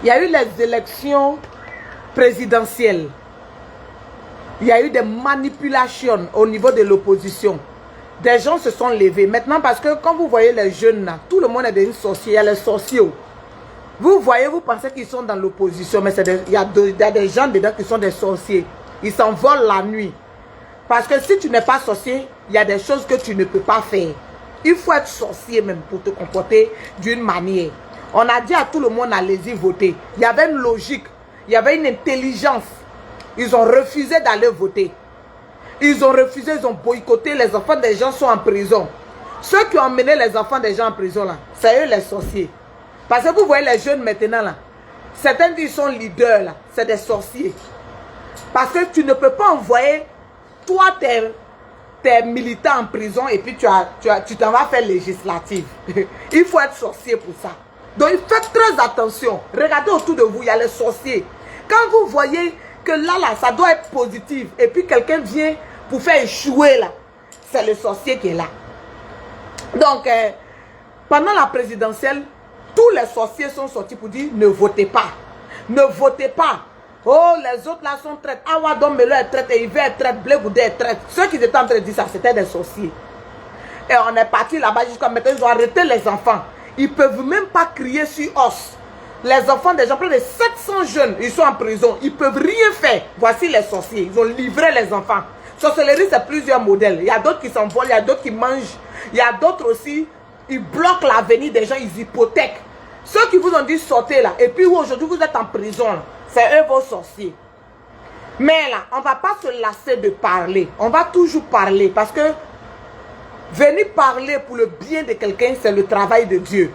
Il y a eu les élections présidentielles. Il y a eu des manipulations au niveau de l'opposition. Des gens se sont levés. Maintenant, parce que quand vous voyez les jeunes là, tout le monde est devenu sorcier. Il y a les sorciers. Vous voyez, vous pensez qu'ils sont dans l'opposition, mais il y a des gens dedans qui sont des sorciers. Ils s'envolent la nuit. Parce que si tu n'es pas sorcier, il y a des choses que tu ne peux pas faire. Il faut être sorcier même pour te comporter d'une manière. On a dit à tout le monde, allez-y voter. Il y avait une logique, il y avait une intelligence. Ils ont refusé d'aller voter. Ils ont refusé, ils ont boycotté. Les enfants des gens sont en prison. Ceux qui ont emmené les enfants des gens en prison, là, c'est eux les sorciers. Parce que vous voyez les jeunes maintenant, là, certains qui sont leaders, là, c'est des sorciers. Parce que tu ne peux pas envoyer, toi, tes militants en prison et puis tu t'en vas faire législative. Il faut être sorcier pour ça. Donc, faites très attention. Regardez autour de vous, il y a les sorciers. Quand vous voyez que là, ça doit être positif et puis quelqu'un vient pour faire échouer, là, c'est le sorcier qui est là. Donc, pendant la présidentielle, tous les sorciers sont sortis pour dire ne votez pas. Ne votez pas. Oh, les autres là sont traites. Awadon Melo est traite, Yves est traite, Blé Goudé est traite. Ceux qui étaient en train de dire ça, c'était des sorciers. Et on est parti là-bas jusqu'à maintenant, ils ont arrêté les enfants. Ils ne peuvent même pas crier sur os. Les enfants des gens, près de 700 jeunes, ils sont en prison. Ils ne peuvent rien faire. Voici les sorciers. Ils ont livré les enfants. Sorcellerie, c'est plusieurs modèles. Il y a d'autres qui s'envolent, il y a d'autres qui mangent. Il y a d'autres aussi, ils bloquent l'avenir des gens, ils hypothèquent. Ceux qui vous ont dit sortez là, et puis aujourd'hui vous êtes en prison, c'est eux vos sorciers. Mais là, on ne va pas se lasser de parler. On va toujours parler parce que venir parler pour le bien de quelqu'un, c'est le travail de Dieu.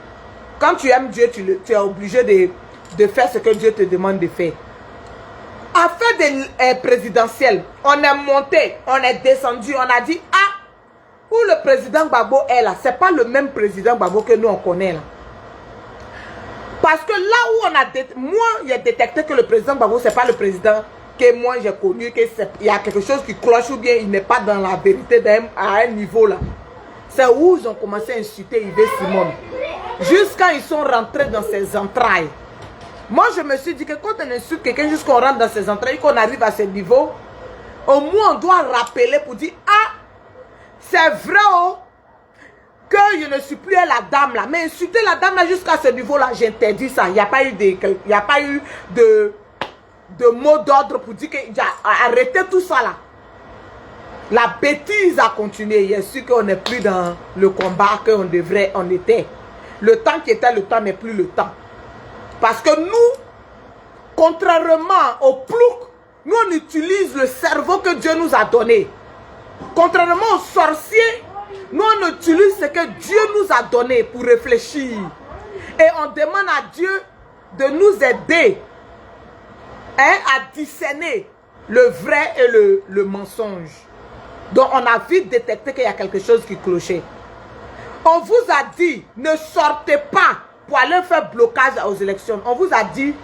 Quand tu aimes Dieu, tu es obligé de faire ce que Dieu te demande de faire. Affaire des présidentielles, on est monté, on est descendu, on a dit, ah, où le président Gbagbo est là, c'est pas le même président Gbagbo que nous on connaît là. Parce que là où on a, moi, j'ai détecté que le président Gbagbo, c'est pas le président que moi j'ai connu, qu'il y a quelque chose qui cloche ou bien il n'est pas dans la vérité à un niveau là. C'est où ils ont commencé à insulter Yves Simon. Jusqu'à ils sont rentrés dans ses entrailles. Moi, je me suis dit que quand on insulte quelqu'un jusqu'on rentre dans ses entrailles, qu'on arrive à ce niveau, au moins on doit rappeler pour dire, ah, c'est vrai, oh, que je ne suis plus la dame là. Mais insulter la dame là jusqu'à ce niveau là, j'interdis ça. Il n'y a pas eu de mot d'ordre pour dire que arrêtez tout ça là. La bêtise a continué. Il est sûr qu'on n'est plus dans le combat qu'on devrait, on était. Le temps qui était le temps n'est plus le temps. Parce que nous, contrairement au plouc, nous on utilise le cerveau que Dieu nous a donné. Contrairement aux sorciers, nous on utilise ce que Dieu nous a donné pour réfléchir. Et on demande à Dieu de nous aider à discerner le vrai et le mensonge. Donc on a vite détecté qu'il y a quelque chose qui clochait. On vous a dit, ne sortez pas pour aller faire blocage aux élections. On vous a dit,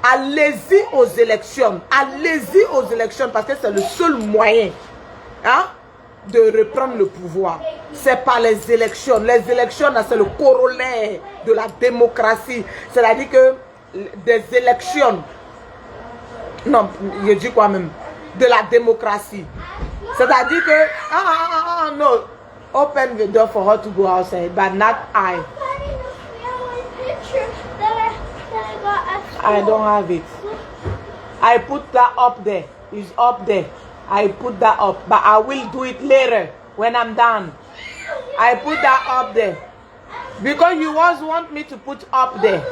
allez-y aux élections. Allez-y aux élections parce que c'est le seul moyen de reprendre le pouvoir. C'est pas les élections. Les élections, c'est le corollaire de la démocratie. C'est-à-dire que des élections, non, je dis quoi même, de la démocratie. C'est-à-dire que, no, open the door for her to go outside, but not I. I don't have it. I put that up there. It's up there. I put that up, but I will do it later when I'm done. I put that up there because you always want me to put up there.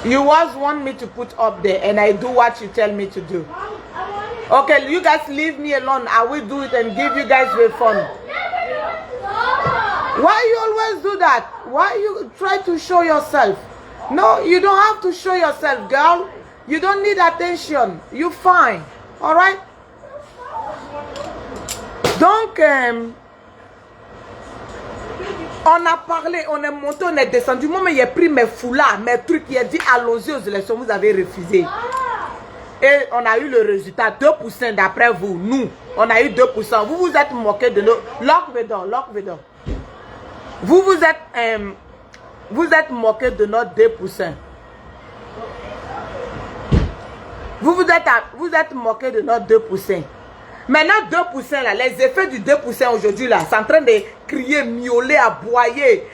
You always want me to put up there, and I do what you tell me to do. Okay, you guys leave me alone. I will do it and give you guys refund. Why you always do that? Why you try to show yourself? No, you don't have to show yourself, girl. You don't need attention. You're fine. All right? Donc, on a parlé, on est monté, on est descendu. Moi, j'ai pris mes foulards, mes trucs. Il a dit, allons-y aux élections. Vous avez refusé. Et on a eu le résultat, 2% d'après vous. Nous, on a eu 2%. Vous vous êtes moqué de nous. Lock the door, lock the door. Vous vous êtes Vous êtes moqué de notre 2%. Vous êtes moqué de notre 2%. Maintenant, 2% là, les effets du 2% aujourd'hui là, c'est en train de crier, miauler, aboyer,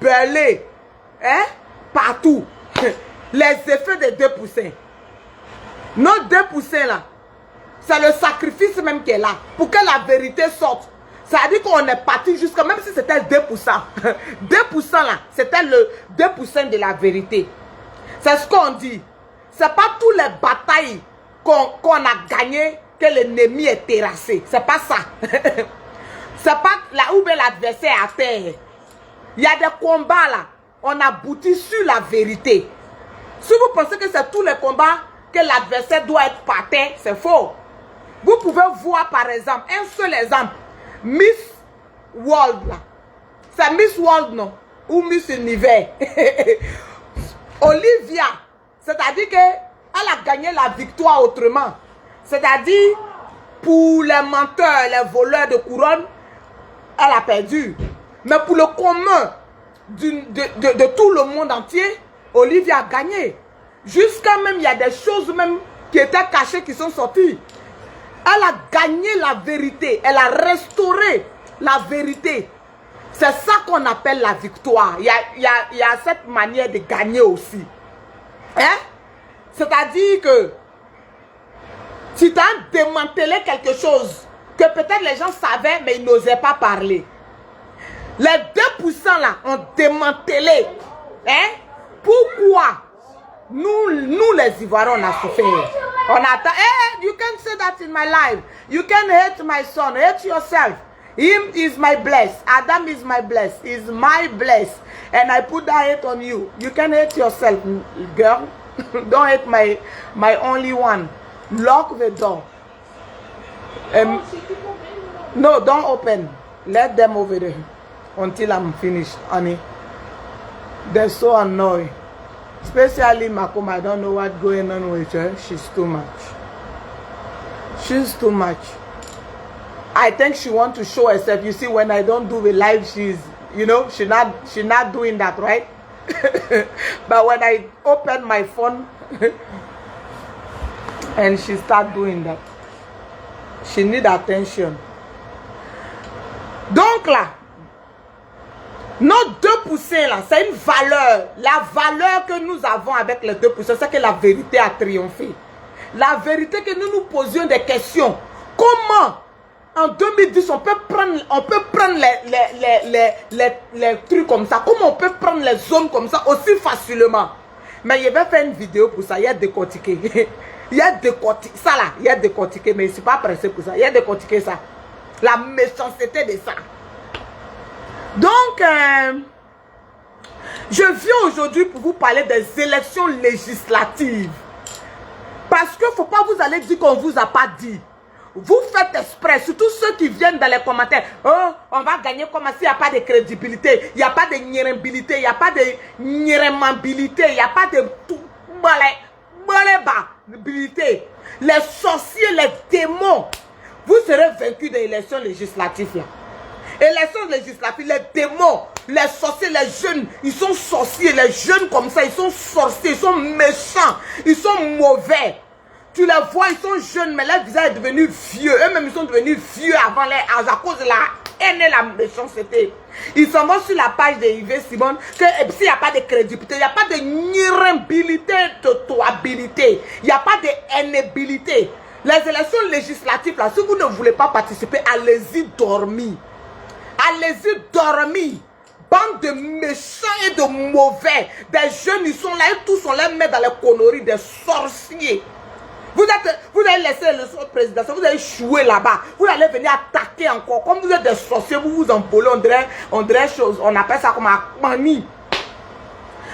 beuler, hein, partout. Les effets des 2%. Notre 2% là, c'est le sacrifice même qui est là, pour que la vérité sorte. Ça veut dire qu'on est parti jusqu'à, même si c'était 2%. 2% là, c'était le 2% de la vérité. C'est ce qu'on dit. C'est pas toutes les batailles qu'on a gagnées que l'ennemi est terrassé. C'est pas ça. C'est pas là où l'adversaire est à terre. Il y a des combats là. On aboutit sur la vérité. Si vous pensez que c'est tous les combats que l'adversaire doit être par terre, c'est faux. Vous pouvez voir par exemple, un seul exemple. Miss World là. C'est Miss World non? Ou Miss Univers. Olivia. C'est-à-dire qu'elle a gagné la victoire autrement. C'est-à-dire, pour les menteurs, les voleurs de couronne, elle a perdu. Mais pour le commun de tout le monde entier, Olivia a gagné. Jusqu'à même, il y a des choses même qui étaient cachées qui sont sorties. Elle a gagné la vérité. Elle a restauré la vérité. C'est ça qu'on appelle la victoire. Il y a cette manière de gagner aussi. Hein? C'est-à-dire que tu t'as démantelé quelque chose que peut-être les gens savaient, mais ils n'osaient pas parler. Les 2% là ont démantelé. Hein? Pourquoi? Nous les Ivoiriens, on a souffert. On attend. Hey, you can say that in my life. You can hate my son. Hate yourself. Him is my bless. Adam is my bless. Is my bless. And I put that hate on you. You can hate yourself, girl. Don't hate my only one. Lock the door. No, don't open. Let them over there until I'm finished, honey. They're so annoying. Especially Makom, I don't know what's going on with her. She's too much. She's too much. I think she wants to show herself. You see, when I don't do the live, she's, you know, she's not doing that, right? But when I open my phone and she start doing that, she need attention. Donc là, notre 2% là, c'est une valeur. La valeur que nous avons avec les 2%, c'est que la vérité a triomphé. La vérité que nous nous posions des questions. Comment en 2010 on peut prendre les trucs comme ça? Comment on peut prendre les zones comme ça aussi facilement? Mais je vais faire une vidéo pour ça. Il y a décortiqué. Il y a décortiqué ça là. Il y a décortiqué, mais je ne suis pas pressé pour ça. Il y a décortiqué ça. La méchanceté de ça. Donc, je viens aujourd'hui pour vous parler des élections législatives. Parce qu'il ne faut pas vous aller dire qu'on ne vous a pas dit. Vous faites exprès, surtout ceux qui viennent dans les commentaires. Oh, on va gagner comme s'il n'y a pas de crédibilité, il n'y a pas de nyérembilité, il n'y a pas de nyéremabilité, il n'y a pas de balébabilité. Les sorciers, les démons, vous serez vaincus des élections législatives là. Élections législatives, les démons, les sorciers, les jeunes, ils sont sorciers, les jeunes comme ça, ils sont sorciers, ils sont méchants, ils sont mauvais. Tu les vois, ils sont jeunes, mais leur visage est devenu vieux. Eux-mêmes, ils sont devenus vieux avant leur âge à cause de la haine et la méchanceté. Ils s'en vont sur la page de Yves Simon que s'il n'y a pas de crédibilité, il n'y a pas de nyérembilité, de toabilité, il n'y a pas de hainabilité. Les élections législatives, là, si vous ne voulez pas participer, allez-y dormir. Allez-y dormir. Bande de méchants et de mauvais. Des jeunes, ils sont là, et tous on les met dans les conneries, des sorciers. Vous allez laisser le président, vous allez jouer là-bas. Vous allez venir attaquer encore. Comme vous êtes des sorciers, vous vous empolez, on dirait chose. On appelle ça comme Akmani.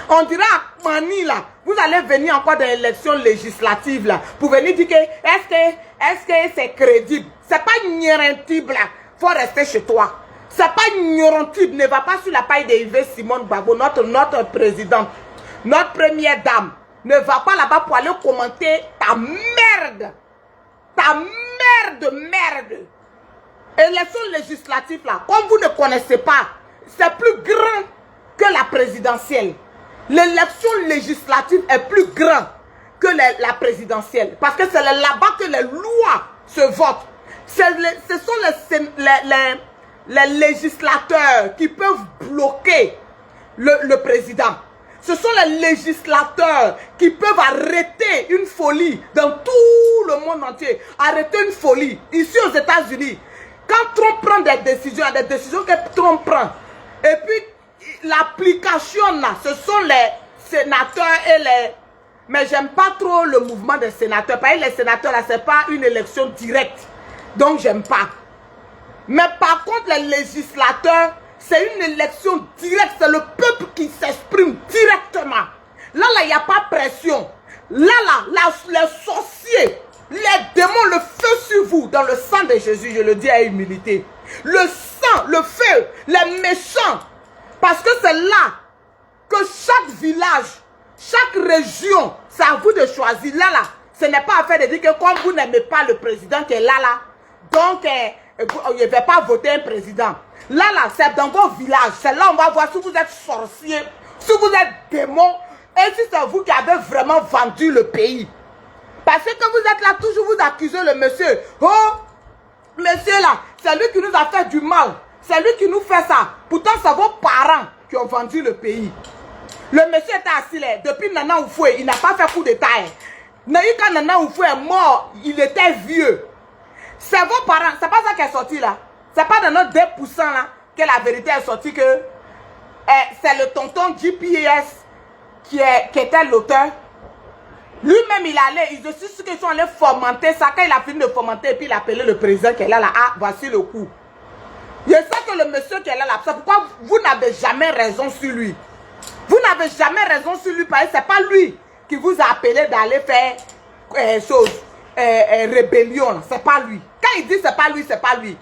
On dirait Akmani là. Vous allez venir encore dans l'élection législative là. Pour venir dire que est-ce que c'est crédible? C'est pas nyérentible là. Faut rester chez toi. C'est pas nyérentible. Ne va pas sur la paille de Yves Simon Gbagbo, notre présidente, notre première dame. Ne va pas là-bas pour aller commenter ta merde. Ta merde. Élection législative là, comme vous ne connaissez pas, c'est plus grand que la présidentielle. L'élection législative est plus grande que la présidentielle. Parce que c'est là-bas que les lois se votent. Ce sont les législateurs qui peuvent bloquer le président. Ce sont les législateurs qui peuvent arrêter une folie dans tout le monde entier. Arrêter une folie. Ici aux États-Unis, quand Trump prend des décisions, il y a des décisions que Trump prend. Et puis, l'application là, ce sont les sénateurs et les... Mais j'aime pas trop le mouvement des sénateurs. Parce que les sénateurs là, c'est pas une élection directe. Donc, j'aime pas. Mais par contre, les législateurs, c'est une élection directe. C'est le peuple qui s'exprime directement. Là, il n'y a pas pression. Là, les sorciers, les démons, le feu sur vous, dans le sang de Jésus, je le dis à humilité. Le sang, le feu, les méchants. Parce que c'est là que chaque village, chaque région, c'est à vous de choisir. Là, ce n'est pas affaire de dire que comme vous n'aimez pas le président qui est là, donc il ne va pas voter un président. Là, c'est dans vos villages. C'est là on va voir si vous êtes sorcier, si vous êtes démon, et si c'est vous qui avez vraiment vendu le pays. Parce que quand vous êtes là, toujours vous accusez le monsieur. Oh, monsieur là, c'est lui qui nous a fait du mal. C'est lui qui nous fait ça. Pourtant, c'est vos parents qui ont vendu le pays. Le monsieur était assis là. Depuis Nana Oufoué, il n'a pas fait coup d'état. Quand Nana Oufoué est mort, il était vieux. C'est vos parents. C'est pas ça qui est sorti là. C'est pas dans notre 2% là que la vérité est sortie que c'est le tonton GPS qui était l'auteur. Lui-même, il allait, je suis sûr qu'ils sont allés fomenter ça. Quand il a fini de fomenter, et puis il a appelé le président qui est là, ah, voici le coup. Je sais que le monsieur qui est là, c'est pourquoi vous n'avez jamais raison sur lui. Vous n'avez jamais raison sur lui, parce que ce n'est pas lui qui vous a appelé d'aller faire rébellion. C'est pas lui. Quand il dit c'est pas lui, c'est pas lui.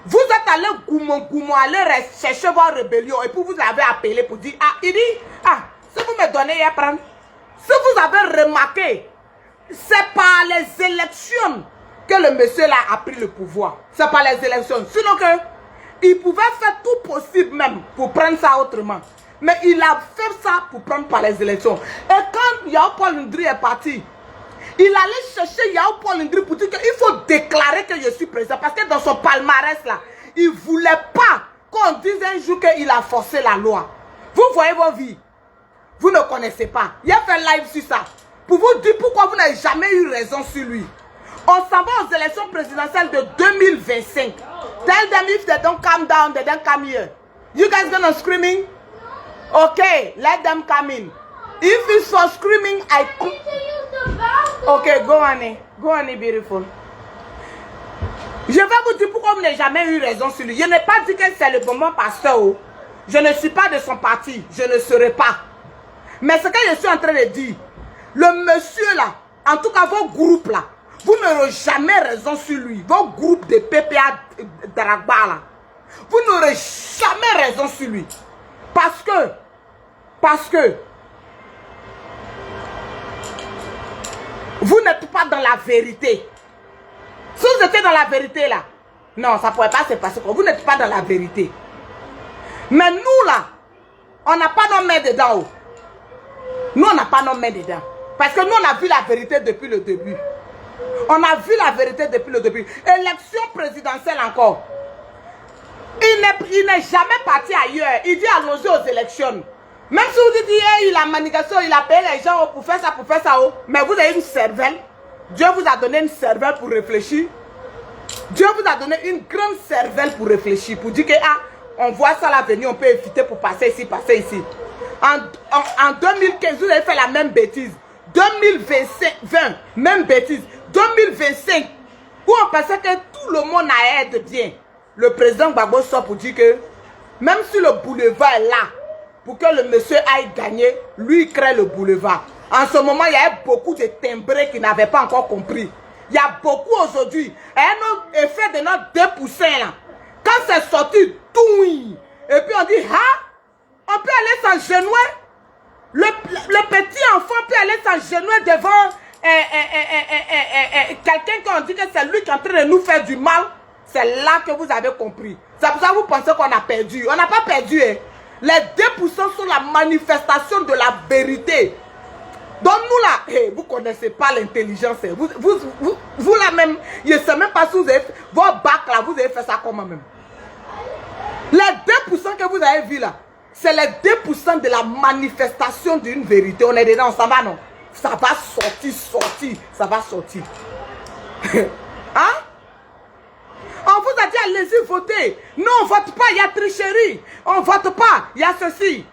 Vous êtes allé goumon, aller chercher votre rébellion, et puis vous l'avez appelé pour dire, ah, il dit, ah, si vous me donnez, il prendre. Si vous avez remarqué, c'est par les élections que le monsieur là a pris le pouvoir. C'est par les élections. Sinon que il pouvait faire tout possible même pour prendre ça autrement. Mais il a fait ça pour prendre par les élections. Et quand Yao Paul Ndri est parti, il allait chercher Yao Paul Ndri pour dire qu'il faut déclarer que je suis président. Parce que dans son palmarès là, il ne voulait pas qu'on dise un jour qu'il a forcé la loi. Vous voyez vos vies. Vous ne connaissez pas. Il a fait live sur ça. Pour vous dire pourquoi vous n'avez jamais eu raison sur lui. On s'en va aux élections présidentielles de 2025. Tell them if they don't calm down, they don't come here. You guys gonna screaming? Okay, let them come in. If it's for screaming, I need to use the bathroom. Okay, go on, go on, beautiful. Je vais vous dire pourquoi vous n'avez jamais eu raison sur lui. Je n'ai pas dit que c'est le bon pasteur. Je ne suis pas de son parti. Je ne serai pas. Mais ce que je suis en train de dire, le monsieur là, en tout cas vos groupes là, vous n'aurez jamais raison sur lui. Vos groupes de PPA Dragba là, vous n'aurez jamais raison sur lui. Parce que vous n'êtes pas dans la vérité. Si vous étiez dans la vérité là, non, ça ne pourrait pas se passer. Vous n'êtes pas dans la vérité. Mais nous là, on n'a pas nos mains dedans. Nous, on n'a pas nos mains dedans. Parce que nous, on a vu la vérité depuis le début. On a vu la vérité depuis le début. Élection présidentielle encore. Il n'est jamais parti ailleurs. Il dit allons-y aux élections. Même si vous dites, il a manigation, il a payé les gens pour faire ça, mais vous avez une cervelle. Dieu vous a donné une cervelle pour réfléchir. Dieu vous a donné une grande cervelle pour réfléchir. Pour dire que, ah, on voit ça là venir, on peut éviter pour passer ici, passer ici. En 2015, vous avez fait la même bêtise. 2020, même bêtise. 2025, où on pensait que tout le monde allait être bien. Le président Gbagbo sort pour dire que même si le boulevard est là, pour que le monsieur aille gagner, lui il crée le boulevard. En ce moment, il y a beaucoup de timbrés qui n'avaient pas encore compris. Il y a beaucoup aujourd'hui. Un effet de notre 2% là. Quand c'est sorti, tout, et puis on dit, ah, on peut aller s'engenouer. Le petit enfant peut aller s'engenouer devant quelqu'un qu'on dit que c'est lui qui est en train de nous faire du mal. C'est là que vous avez compris. C'est pour ça que vous pensez qu'on a perdu. On n'a pas perdu. Hein. Les 2% sont la manifestation de la vérité. Donc nous là, hey, vous ne connaissez pas l'intelligence. Vous là même, je ne sais même pas si vous avez fait, vos bacs là, vous avez fait ça comment même. Les 2% que vous avez vu là, c'est les 2% de la manifestation d'une vérité. On est dedans, on s'en va non? Ça va sortir, ça va sortir. Hein? On vous a dit allez-y voter. Non, on ne vote pas, il y a tricherie. On ne vote pas, il y a ceci.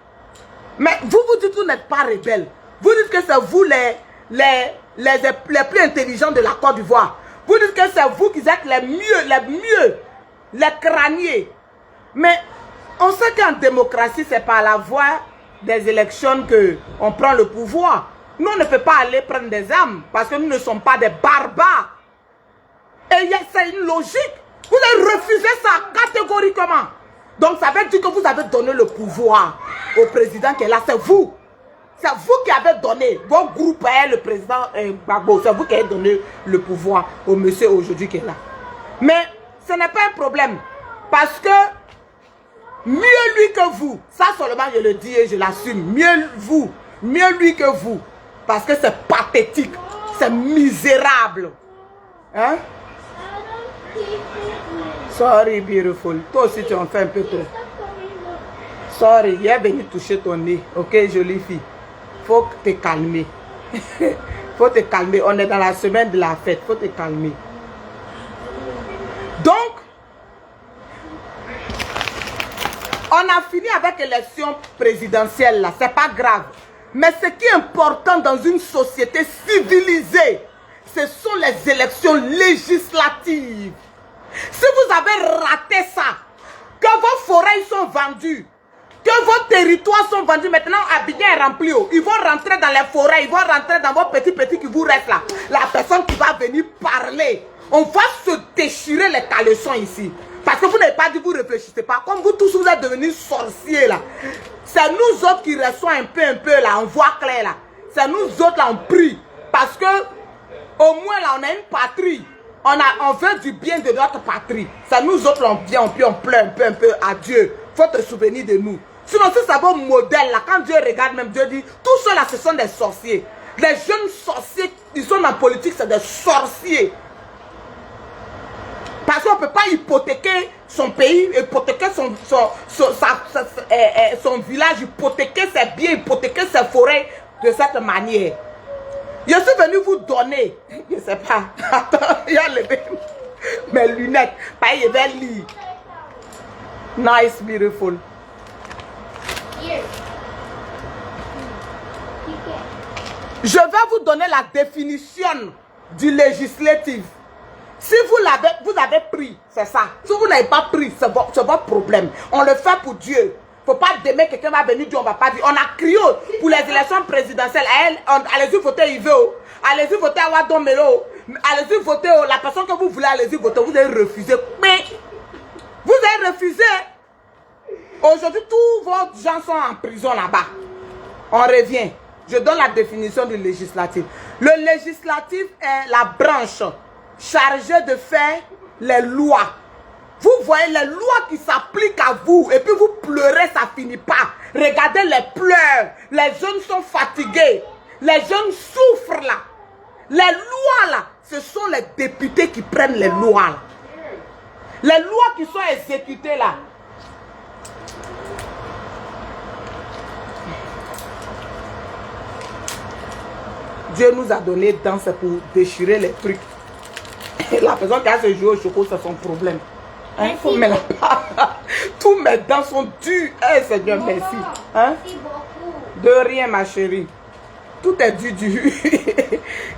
Mais vous dites que vous n'êtes pas rebelle. Vous dites que c'est vous les plus intelligents de la Côte d'Ivoire. Vous dites que c'est vous qui êtes les mieux, les crâniers. Mais on sait qu'en démocratie, c'est par la voie des élections qu'on prend le pouvoir. Nous, on ne peut pas aller prendre des armes parce que nous ne sommes pas des barbares. Et c'est une logique. Vous avez refusé ça catégoriquement. Donc, ça veut dire que vous avez donné le pouvoir au président qui est là. C'est vous. C'est vous qui avez donné. Votre groupe est le président Gbagbo. C'est vous qui avez donné le pouvoir au monsieur aujourd'hui qui est là. Mais ce n'est pas un problème. Parce que mieux lui que vous. Ça seulement je le dis et je l'assume. Mieux lui que vous. Parce que c'est pathétique. C'est misérable. Hein? Sorry, beautiful. Toi aussi, tu en fais un peu trop. Sorry, il est venu toucher ton nez. Ok, jolie fille. Faut te calmer. Faut te calmer. On est dans la semaine de la fête. Faut te calmer. Donc, on a fini avec l'élection présidentielle là. C'est pas grave. Mais ce qui est important dans une société civilisée, ce sont les élections législatives. Si vous avez raté ça, que vos forêts sont vendues, que vos territoires sont vendus, maintenant Abidjan est rempli. Ils vont rentrer dans les forêts, ils vont rentrer dans vos petits qui vous restent là. La personne qui va venir parler, on va se déchirer les caleçons ici. Parce que vous n'avez pas dit, vous ne réfléchissez pas. Comme vous tous, vous êtes devenus sorciers là. C'est nous autres qui reçoivent un peu là, on voit clair là. C'est nous autres là, on prie. Parce que, au moins là, on a une patrie. On veut du bien de notre patrie. C'est nous autres là, on vient, on pleure un peu à Dieu. Il faut te souvenir de nous. Sinon, si c'est vos modèles là, quand Dieu regarde même, Dieu dit, tous ceux là, ce sont des sorciers. Les jeunes sorciers, ils sont dans la politique, c'est des sorciers. Parce qu'on ne peut pas hypothéquer son pays, hypothéquer son village, hypothéquer ses biens, hypothéquer ses forêts de cette manière. Je suis venu vous donner, je ne sais pas, attends, il y a levé mes lunettes, je vais lire. Nice, beautiful. Je vais vous donner la définition du législatif. Si vous avez pris, c'est ça. Si vous n'avez pas pris, c'est votre problème. On le fait pour Dieu. Il ne faut pas demain quelqu'un va venir dire on ne va pas dire. On a crié pour les élections présidentielles. Allez-y voter Ivo. Allez-y voter Awadon Melo. Allez-y voter la personne que vous voulez. Allez-y voter. Vous avez refusé. Mais vous avez refusé. Aujourd'hui, tous vos gens sont en prison là-bas. On revient. Je donne la définition du législatif. Le législatif est la branche chargée de faire les lois. Vous voyez les lois qui s'appliquent à vous et puis vous pleurez, ça finit pas. Regardez les pleurs. Les jeunes sont fatigués. Les jeunes souffrent là. Les lois là, ce sont les députés qui prennent les lois là. Les lois qui sont exécutées là. Dieu nous a donné dents pour déchirer les trucs. La personne qui a se jouer au choco, c'est son problème. Hein? Faut mettre tous mes dents sont dures. Eh, Seigneur, merci. Hein? Merci beaucoup. De rien, ma chérie. Tout est dur.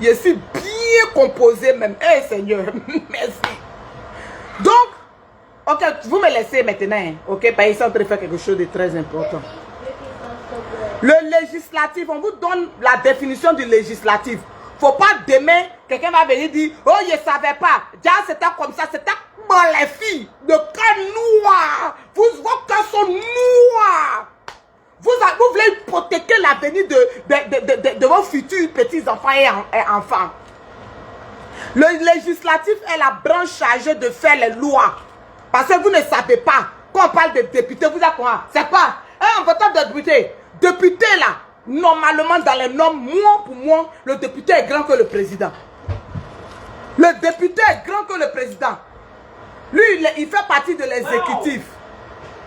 Je suis bien composé même. Eh, Seigneur, merci. Donc, ok, vous me laissez maintenant. Hein? Ok, parce qu'ils sont en train de faire quelque chose de très important. Le législatif, on vous donne la définition du législatif. Faut pas demain, quelqu'un va venir dire, oh, je ne savais pas. Déjà, c'était comme ça, c'était pour les filles de cœur noir. Vos cœurs sont noirs. Vous voulez hypothéquer l'avenir de vos futurs petits-enfants et enfants. Le législatif est la branche chargée de faire les lois. Parce que vous ne savez pas. Quand on parle de députés, vous êtes quoi? C'est quoi? Un votant de député. Député là, normalement dans les normes, moi pour moi, le député est grand que le président. Le député est grand que le président. Lui, il fait partie de l'exécutif.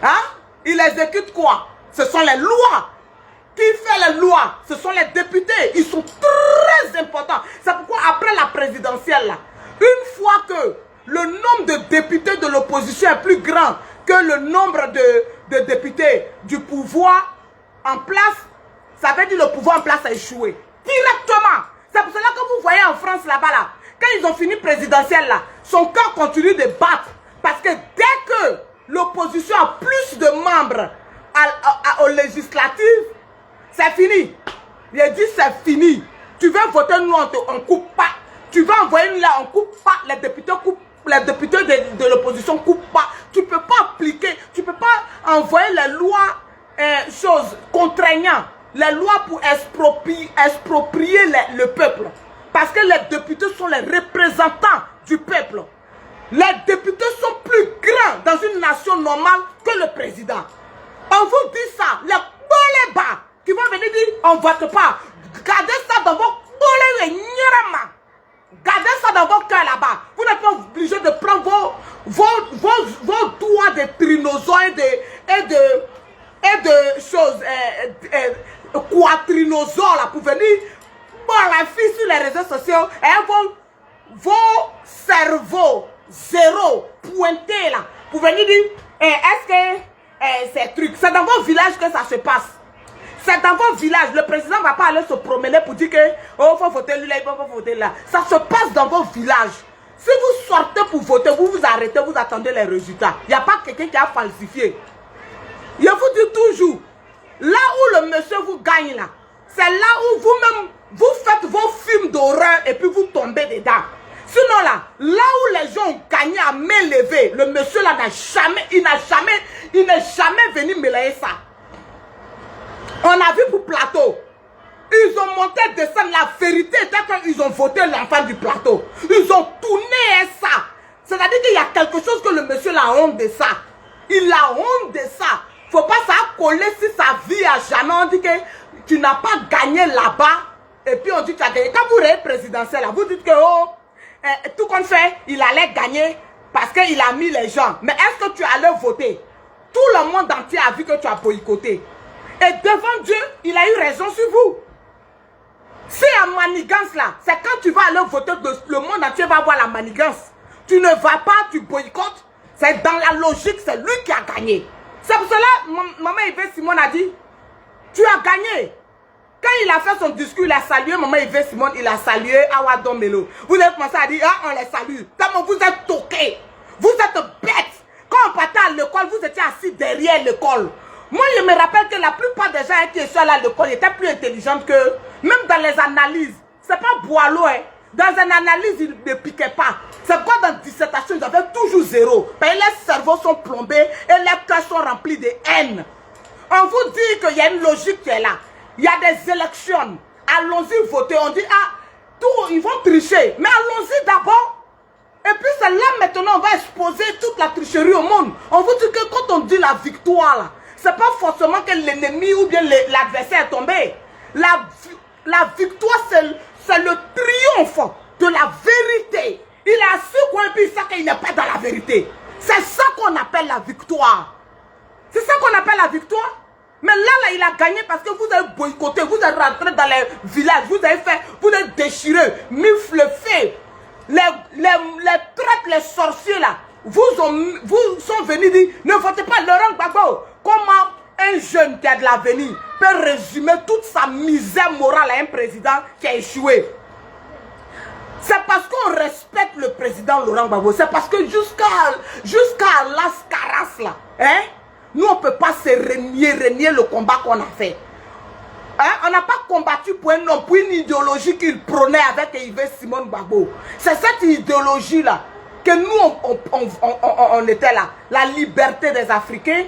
Hein? Il exécute quoi? Ce sont les lois. Qui fait les lois? Ce sont les députés. Ils sont très importants. C'est pourquoi après la présidentielle, là, une fois que le nombre de députés de l'opposition est plus grand que le nombre de députés du pouvoir en place, ça veut dire que le pouvoir en place a échoué. Directement. C'est pour cela que vous voyez en France là-bas, là, quand ils ont fini présidentielle, là, son camp continue de battre. Parce que dès que l'opposition a plus de membres aux législatives, c'est fini. Il a dit c'est fini. Tu veux voter, nous on coupe pas. Tu veux envoyer nous là, on coupe pas. Les députés coupent. Les députés de l'opposition coupent pas. Tu ne peux pas appliquer. Tu ne peux pas envoyer les lois, choses contraignantes. Les lois pour exproprier le peuple. Parce que les députés sont les représentants du peuple. Les députés sont plus grands dans une nation normale que le président. On vous dit ça. Les bolés bas qui vont venir dire on ne vote pas. Gardez ça dans vos bolés et nyarama. Gardez ça dans vos cœurs là-bas. Vous n'êtes pas obligé de prendre vos doigts de trinosaures et de choses quatrinosaures là pour venir la fille sur les réseaux sociaux et vos cerveaux zéro pointés là pour venir dire est-ce que ces trucs, c'est dans vos villages que ça se passe. C'est dans vos villages. Le président ne va pas aller se promener pour dire que oh, faut voter là, il faut voter là. Ça se passe dans vos villages. Si vous sortez pour voter, vous vous arrêtez, vous attendez les résultats. Il n'y a pas quelqu'un qui a falsifié. Je vous dis toujours, là où le monsieur vous gagne là, c'est là où vous-même, vous faites vos films d'horreur et puis vous tombez dedans. Sinon là où les gens ont gagné à main levée, le monsieur là il n'est jamais venu mêler ça. On a vu pour plateau. Ils ont monté descendre. La vérité était qu'ils ont voté l'enfant du plateau. Ils ont tourné ça. C'est-à-dire qu'il y a quelque chose que le monsieur a honte de ça. Il a honte de ça. Faut pas ça coller sur sa vie à jamais. On dit que tu n'as pas gagné là-bas. Et puis on dit que tu as gagné. Quand vous êtes présidentiel, vous dites que oh, tout qu'on fait, il allait gagner parce qu'il a mis les gens. Mais est-ce que tu allais voter? Tout le monde entier a vu que tu as boycotté. Et devant Dieu, il a eu raison sur vous. C'est la manigance là. C'est quand tu vas aller voter, le monde entier va voir la manigance. Tu ne vas pas, tu boycottes. C'est dans la logique, c'est lui qui a gagné. C'est pour cela, maman Yves Simon a dit, tu as gagné. Quand il a fait son discours, il a salué maman Yves Simon, il a salué Awadon Melo. Vous avez commencé à dire, ah, on les salue. Tellement vous êtes toqués. Vous êtes bêtes. Quand on partait à l'école, vous étiez assis derrière l'école. Moi, je me rappelle que la plupart des gens qui sont là à l'école étaient plus intelligents que, même dans les analyses. C'est pas Boileau, hein. Dans une analyse, ils ne piquaient pas. C'est quoi dans la dissertation, ils avaient toujours zéro. Parce que les cerveaux sont plombés et les cœurs sont remplis de haine. On vous dit qu'il y a une logique qui est là. Il y a des élections. Allons-y voter. On dit, ah, tout, ils vont tricher. Mais allons-y d'abord. Et puis c'est là maintenant, on va exposer toute la tricherie au monde. On vous dit que quand on dit la victoire, là, c'est pas forcément que l'ennemi ou bien l'adversaire est tombé. La victoire, c'est le triomphe de la vérité. Il a su quoi et puis il sait qu'il n'est pas dans la vérité. C'est ça qu'on appelle la victoire. C'est ça qu'on appelle la victoire. Mais là, il a gagné parce que vous avez boycotté, vous êtes rentré dans les villages, vous avez déchiré, miflefé. Les traîtres, les sorciers là, vous sont venus dire, ne votez pas Laurent Gbagbo. Comment un jeune qui a de l'avenir peut résumer toute sa misère morale à un président qui a échoué? C'est parce qu'on respecte le président Laurent Gbagbo. C'est parce que jusqu'à Las Caras là, hein, nous on ne peut pas se renier le combat qu'on a fait. Hein? On n'a pas combattu pour un homme, pour une idéologie qu'il prônait avec Yves Simon Gbagbo. C'est cette idéologie là que nous on était là. La liberté des Africains,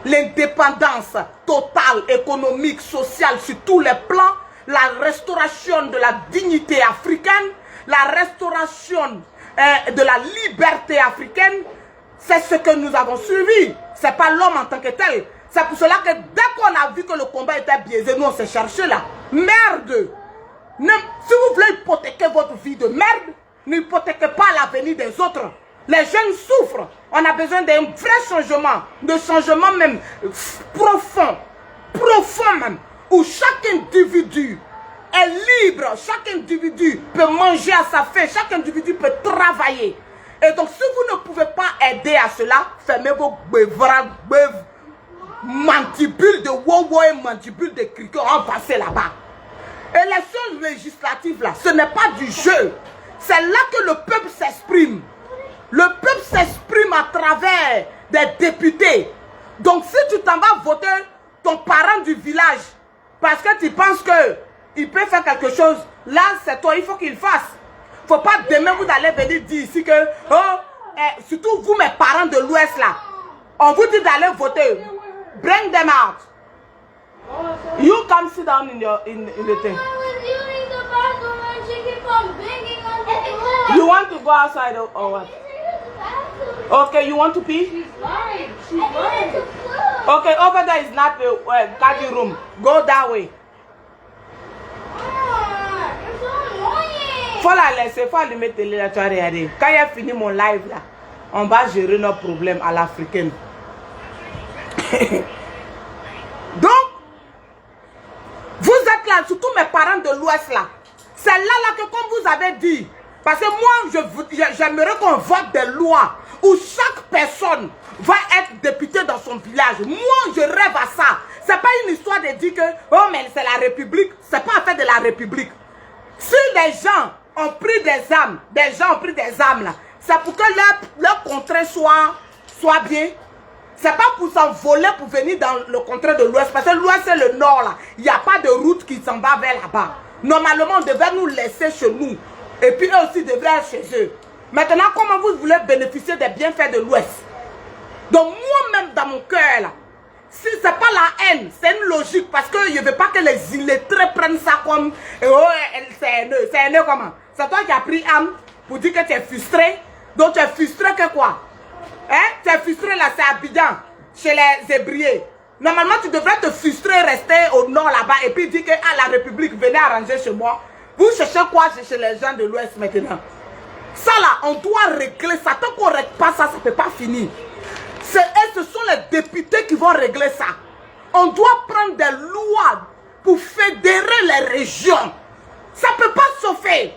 l'indépendance totale, économique, sociale sur tous les plans, la restauration de la dignité africaine, la restauration de la liberté africaine, c'est ce que nous avons suivi. Ce n'est pas l'homme en tant que tel. C'est pour cela que dès qu'on a vu que le combat était biaisé, nous on s'est cherché là. Merde. Si vous voulez hypothéquer votre vie de merde, n'hypothéquez pas l'avenir des autres. Les jeunes souffrent. On a besoin d'un vrai changement. De changement même profond. Profond même. Où chaque individu est libre. Chaque individu peut manger à sa faim. Chaque individu peut travailler. Et donc si vous ne pouvez pas aider à cela, fermez vos mandibules de wow et mandibules de criquet. On va passer là-bas. Élections législatives là, ce n'est pas du jeu. C'est là que le peuple s'exprime. Le peuple s'exprime à travers des députés. Donc si tu t'en vas voter ton parent du village parce que tu penses qu'il peut faire quelque chose, là c'est toi, il faut qu'il fasse. Il ne faut pas demain vous allez venir dire ici que, surtout vous mes parents de l'Ouest là, on vous dit d'aller voter. Bring them out. You come sit down in the thing. You want to go outside or what? Okay, you want to pee? She's lying. Okay, over there is not the cardi room. Go that way. You're so annoying. Faut la laisser, faut allumer télé là, tu vas regarder. Quand il a fini mon live là, on va gérer nos problèmes à l'africaine. Donc, vous êtes là, surtout mes parents de l'Ouest là. C'est là que comme vous avez dit, parce que moi j'aimerais qu'on vote des lois où chaque personne va être député dans son village. Moi je rêve à ça. C'est pas une histoire de dire que oh mais c'est la République. C'est pas affaire de la République. Si des gens ont pris des armes, là, c'est pour que leur contrée soit bien. C'est pas pour s'envoler pour venir dans le contrée de l'Ouest. Parce que l'Ouest c'est le Nord là. Il n'y a pas de route qui s'en va vers là-bas. Normalement on devait nous laisser chez nous. Et puis eux aussi devraient être chez eux. Maintenant comment vous voulez bénéficier des bienfaits de l'Ouest? Donc moi-même dans mon cœur là, si c'est pas la haine, c'est une logique. Parce que je ne veux pas que les illettrés prennent ça comme oh c'est haineux. C'est haineux comment? C'est toi qui as pris âme pour dire que tu es frustré. Donc tu es frustré que quoi? Hein? Tu es frustré là, c'est Abidjan, chez les Hébriers. Normalement, tu devrais te frustrer, rester au nord là-bas et puis dire que la République, venez arranger chez moi. Vous cherchez quoi chez les gens de l'Ouest maintenant? Ça là, on doit régler ça. Tant qu'on ne règle pas ça, ça ne peut pas finir. Et ce sont les députés qui vont régler ça. On doit prendre des lois pour fédérer les régions. Ça ne peut pas se faire.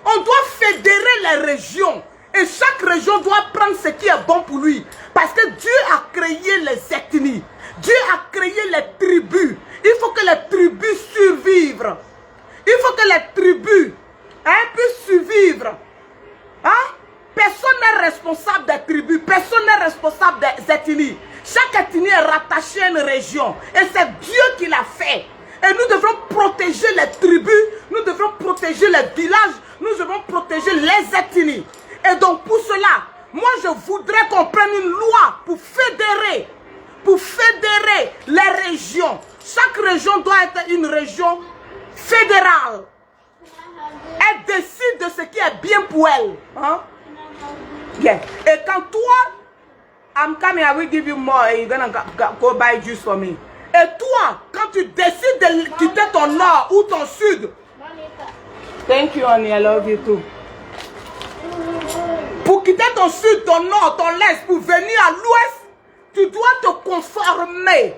On doit fédérer les régions. Et chaque région doit prendre ce qui est bon pour lui. Parce que Dieu a créé les ethnies. Dieu a créé les tribus. Il faut que les tribus survivent. Il faut que les tribus puissent survivre. Hein? Personne n'est responsable des tribus. Personne n'est responsable des ethnies. Chaque ethnie est rattachée à une région. Et c'est Dieu qui l'a fait. Et nous devons protéger les tribus. Nous devons protéger les villages. Nous devons protéger les ethnies. Et donc pour cela, moi je voudrais qu'on prenne une loi pour fédérer les régions. Chaque région doit être une région fédérale. Elle décide de ce qui est bien pour elle. Hein? Yeah. Et quand toi, I'm coming, I will give you more and you're gonna go buy juice for me. Et toi, quand tu décides de quitter ton nord ou ton sud, thank you honey, I love you too. Pour quitter ton sud, ton nord, ton est, pour venir à l'ouest, tu dois te conformer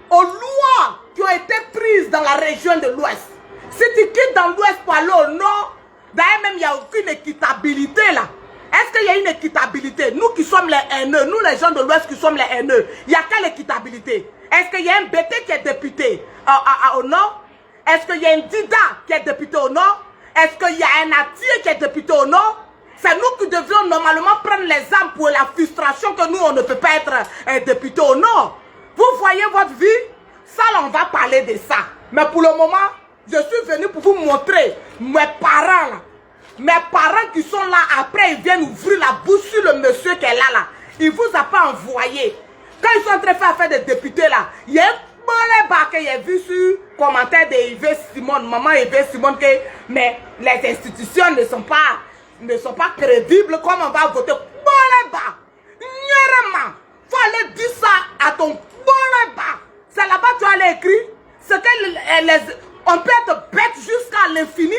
aux lois qui ont été prises dans la région de l'ouest. Si tu quittes dans l'ouest pour aller au nord, d'ailleurs même il n'y a aucune équitabilité là. Est-ce qu'il y a une équitabilité? Nous qui sommes les haineux, nous les gens de l'ouest qui sommes les haineux, il n'y a quelle équitabilité? Est-ce qu'il y a un BT qui est député au nord? Est-ce qu'il y a un Dida qui est député au nord? Est-ce qu'il y a un Atier qui est député au nord? C'est nous qui devions normalement prendre les armes pour la frustration que nous, on ne peut pas être député au nord. Vous voyez votre vie? Ça, là, on va parler de ça. Mais pour le moment, je suis venu pour vous montrer mes parents là. Mes parents qui sont là, après, ils viennent ouvrir la bouche sur le monsieur qui est là. Il ne vous a pas envoyé. Quand ils sont en train de faire des députés là, il y a un bon bas que j'ai vu sur commentaire de Yves Simone, maman Yves Simone, que mais les institutions ne sont pas crédibles, comme on va voter. Bon bas, il faut aller dire ça à ton bon bas. C'est là-bas que tu as aller écrire. C'est que on peut être bête jusqu'à l'infini.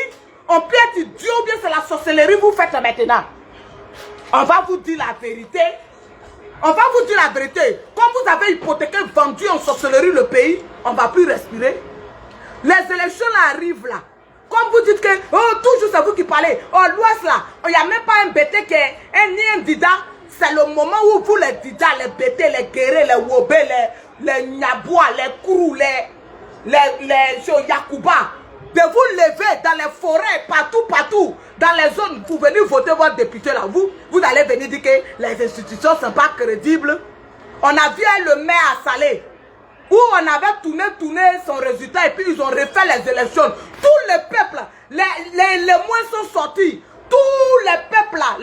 On peut être idiot ou bien c'est la sorcellerie que vous faites maintenant. On va vous dire la vérité. On va vous dire la vérité. Comme vous avez hypothéqué, vendu en sorcellerie le pays, on ne va plus respirer. Les élections là arrivent là. Comme vous dites que, oh, toujours c'est vous qui parlez. Oh, l'Ouest là, il n'y a même pas un bêté qui est un dida. C'est le moment où vous les dida, les bêtés, les guérés, les wobé, les nyabois, les kourou, les yakuba, de vous lever dans les forêts, partout, dans les zones, vous venez voter votre député là. Vous allez venir dire que les institutions ne sont pas crédibles. On a vu le maire à Salé, où on avait tourné son résultat et puis ils ont refait les élections. Tous les peuples, les moins sont sortis. Tous les peuples là,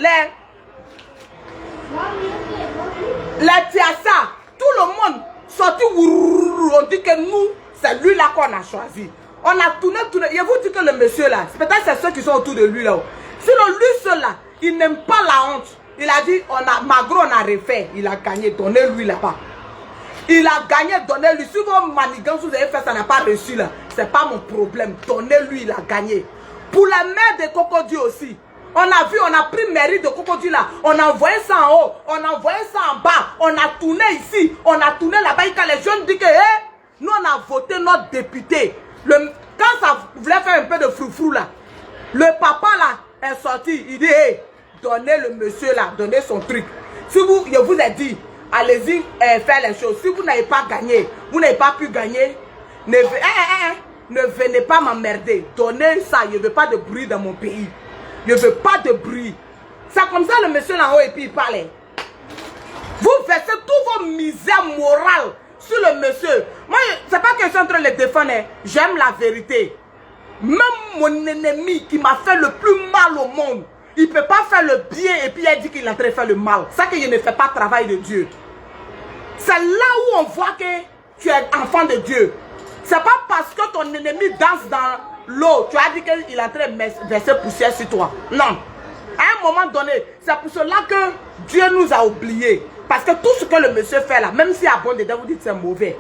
les Tiassa, tout le monde sorti. On dit que nous, c'est lui là qu'on a choisi. On a tourné. Je vous dis que le monsieur là, peut-être c'est ceux qui sont autour de lui là. Sinon lui seul là, il n'aime pas la honte. Il a dit, Magro on a refait, il a gagné, donnez-lui là-bas. Il a gagné, donnez-lui. Si vos manigances vous avez fait, ça n'a pas reçu là. C'est pas mon problème. Donnez-lui, il a gagné. Pour la mère de Cocody aussi. On a vu, on a pris mairie de Cocody là. On a envoyé ça en haut. On a envoyé ça en bas. On a tourné ici. On a tourné là-bas. Quand les jeunes disent que, nous on a voté notre député. Quand ça voulait faire un peu de froufrou là, le papa là est sorti. Il dit, donnez le monsieur là, donnez son truc. Si vous, je vous ai dit, allez-y faire les choses. Si vous n'avez pas gagné, vous n'avez pas pu gagner, ne venez pas m'emmerder. Donnez ça. Je ne veux pas de bruit dans mon pays. Je ne veux pas de bruit. C'est comme ça le monsieur là-haut et puis il parlait. Vous versez toutes vos misères morales sur le monsieur. Moi, c'est pas que je suis en train de le défendre. J'aime la vérité. Même mon ennemi qui m'a fait le plus mal au monde, il ne peut pas faire le bien et puis il dit qu'il est en train de faire le mal. Ça que je ne fais pas travail de Dieu. C'est là où on voit que tu es enfant de Dieu. C'est pas parce que ton ennemi danse dans l'eau, tu as dit qu'il est en train de verser poussière sur toi. Non. À un moment donné, c'est pour cela que Dieu nous a oubliés. Parce que tout ce que le monsieur fait là, même s'il y a bon dedans, vous dites c'est mauvais.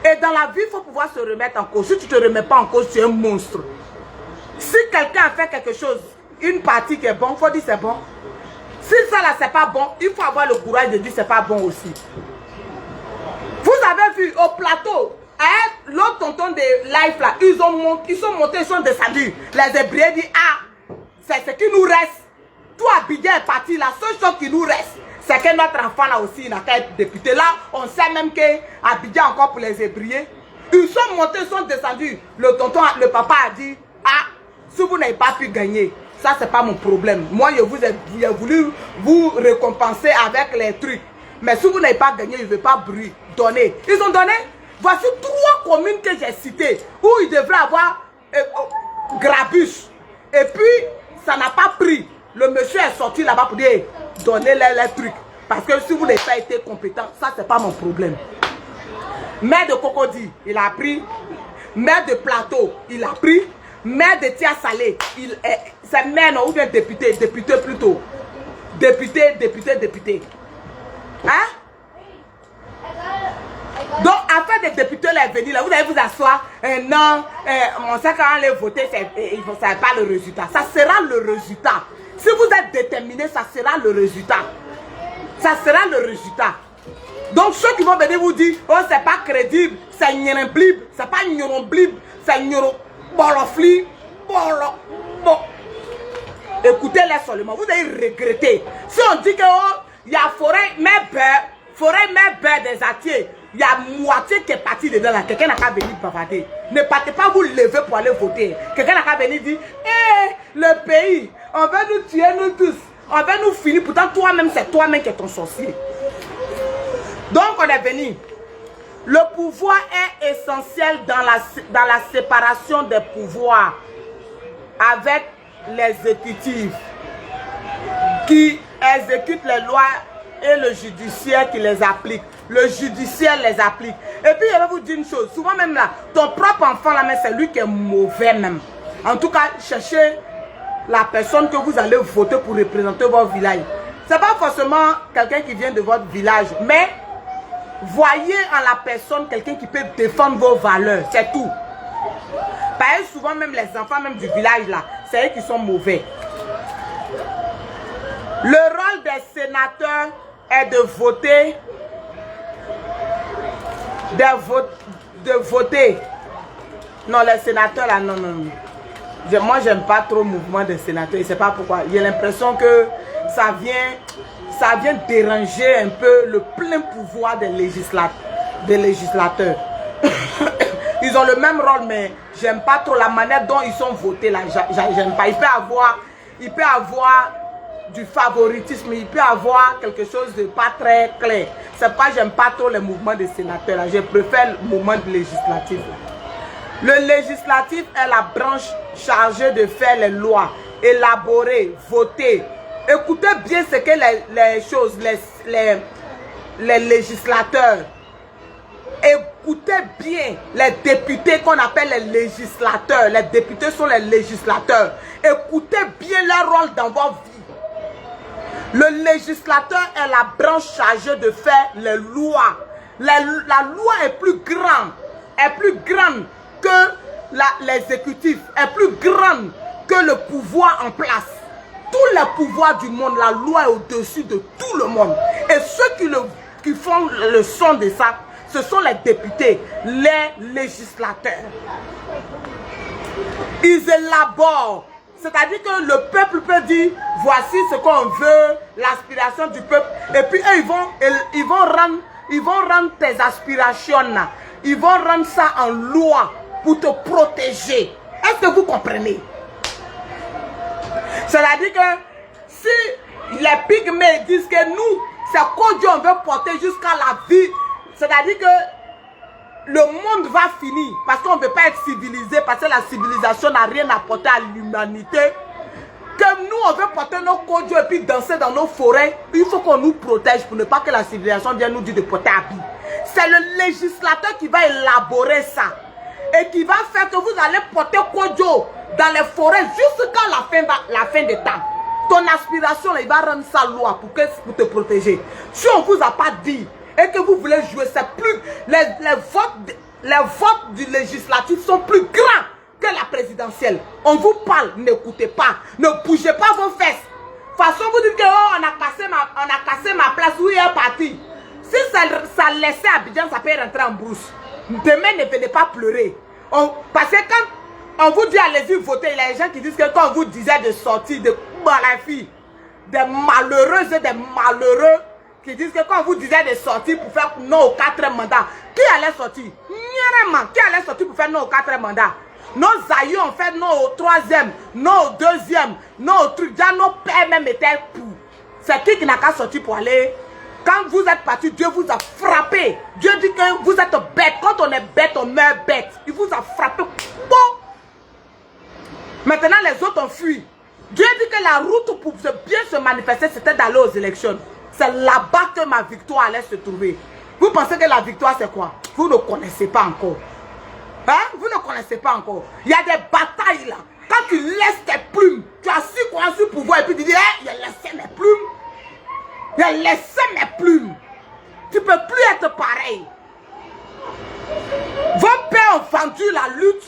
Et dans la vie, il faut pouvoir se remettre en cause. Si tu ne te remets pas en cause, tu es un monstre. Si quelqu'un a fait quelque chose, une partie qui est bon, il faut dire c'est bon. Si ça là c'est pas bon, il faut avoir le courage de dire c'est pas bon aussi. Vous avez vu au plateau, l'autre tonton de Life là, ils sont montés, ils sont descendus. Les Hébreux disent, ah, c'est ce qui nous reste. Tout Abidjan est parti, la seule chose qui nous reste, c'est que notre enfant là aussi, il n'a qu'à être député. Là, on sait même que Abidjan encore pour les Hébreux. Ils sont montés, ils sont descendus. Le tonton, le papa a dit, ah, si vous n'avez pas pu gagner, ça c'est pas mon problème. Moi, j'ai voulu vous récompenser avec les trucs. Mais si vous n'avez pas gagné, je ne veux pas bruit. Donner. Ils ont donné. Voici 3 communes que j'ai citées où ils devraient avoir grabuche. Et puis, ça n'a pas pris. Le monsieur est sorti là-bas pour dire, donnez-les les trucs. Parce que si vous n'avez pas été compétent, ça c'est pas mon problème. Maire de Cocody, il a pris. Maire de Plateau, il a pris. Maire de Tia Salé, c'est maire non, ou bien député plutôt. Député. Hein? Donc, afin de députés là venir là, vous allez vous asseoir. Non, on sait quand on allait voter, il ne savait pas le résultat. Ça sera le résultat. Si vous êtes déterminé, ça sera le résultat. Ça sera le résultat. Donc, ceux qui vont venir vous dire, oh, c'est pas crédible, c'est nyeremblib, c'est pas nyeromblib, c'est nyerombolofli, bon. Écoutez-les seulement, vous allez regretter. Si on dit que, oh, il y a forêt, mais des atiers, il y a moitié qui est partie dedans là, quelqu'un n'a qu'à venir bavader. Ne partez pas vous lever pour aller voter. Quelqu'un n'a qu'à venir dire, le pays, on va nous tuer nous tous, on va nous finir, pourtant toi-même c'est toi-même qui es ton sorcier. Donc on est venu. Le pouvoir est essentiel dans la séparation des pouvoirs avec l'exécutif qui exécute les lois et le judiciaire qui les applique. Le judiciaire les applique. Et puis je vais vous dire une chose, souvent même là, ton propre enfant là, c'est lui qui est mauvais même. En tout cas, cherchez la personne que vous allez voter pour représenter votre village. Ce n'est pas forcément quelqu'un qui vient de votre village, mais voyez en la personne quelqu'un qui peut défendre vos valeurs, c'est tout. Parce que souvent même les enfants même du village là, c'est eux qui sont mauvais. Le rôle des sénateurs est de voter, de voter. Non, les sénateurs là, non. Moi, j'aime pas trop le mouvement des sénateurs. Je sais pas pourquoi. J'ai l'impression que ça vient déranger un peu le plein pouvoir des législateurs. Ils ont le même rôle, mais j'aime pas trop la manière dont ils sont votés là. J'aime pas. Il peut avoir du favoritisme, il peut avoir quelque chose de pas très clair. C'est pas, j'aime pas trop les mouvements des sénateurs là. Je préfère le mouvement législatif. Le législatif est la branche chargée de faire les lois, élaborer, voter. Écoutez bien ce que les législateurs. Écoutez bien les députés qu'on appelle les législateurs. Les députés sont les législateurs. Écoutez bien leur rôle dans votre vie. Le législateur est la branche chargée de faire les lois. La loi est plus grande que l'exécutif, est plus grande que le pouvoir en place. Tous les pouvoirs du monde, la loi est au-dessus de tout le monde. Et ceux qui font le son de ça, ce sont les députés, les législateurs. Ils élaborent. C'est-à-dire que le peuple peut dire, voici ce qu'on veut, l'aspiration du peuple. Et puis eux, ils vont rendre tes aspirations là. Ils vont rendre ça en loi pour te protéger. Est-ce que vous comprenez? C'est-à-dire que si les pygmées disent que nous, c'est quoi Dieu on veut porter jusqu'à la vie, c'est-à-dire que le monde va finir parce qu'on ne peut pas être civilisé, parce que la civilisation n'a rien apporté à l'humanité. Que nous, on veut porter nos codes et puis danser dans nos forêts, il faut qu'on nous protège pour ne pas que la civilisation vienne nous dire de porter habit. C'est le législateur qui va élaborer ça et qui va faire que vous allez porter Kodjo dans les forêts jusqu'à la fin des temps. Ton aspiration, là, il va rendre sa loi pour te protéger. Si on ne vous a pas dit et que vous voulez jouer, c'est plus les votes du législatif sont plus grands que la présidentielle. On vous parle, n'écoutez pas, ne bougez pas vos fesses. De toute façon, vous dites que oh, on a cassé ma place, où il est parti. Si ça laissait Abidjan, ça peut rentrer en brousse. Demain, ne venez pas pleurer. Parce que quand on vous dit allez-y voter, il y a des gens qui disent que quand on vous disait de sortir, de la fille, des malheureuses et des malheureux qui disent que quand on vous disait de sortir pour faire non au 4e mandat, qui allait sortir? Qui allait sortir pour faire non au 4e mandat? Nos aïeux ont fait non au 3e, non au 2e, non au truc. Déjà nos pères même étaient pour. C'est qui n'a qu'à sortir pour aller? Quand vous êtes parti, Dieu vous a frappé. Dieu dit que vous êtes bête. Quand on est bête, on meurt bête. Il vous a frappé. Bon. Maintenant, les autres ont fui. Dieu dit que la route pour bien se manifester, c'était d'aller aux élections. C'est là-bas que ma victoire allait se trouver. Vous pensez que la victoire, c'est quoi? Vous ne connaissez pas encore. Hein? Vous ne connaissez pas encore. Il y a des batailles là. Quand tu laisses tes plumes, tu as su quoi sur le pouvoir et puis tu dis, hey, j'ai laissé mes plumes. J'ai laissé mes plumes. Tu ne peux plus être pareil. Vos pères ont vendu la lutte.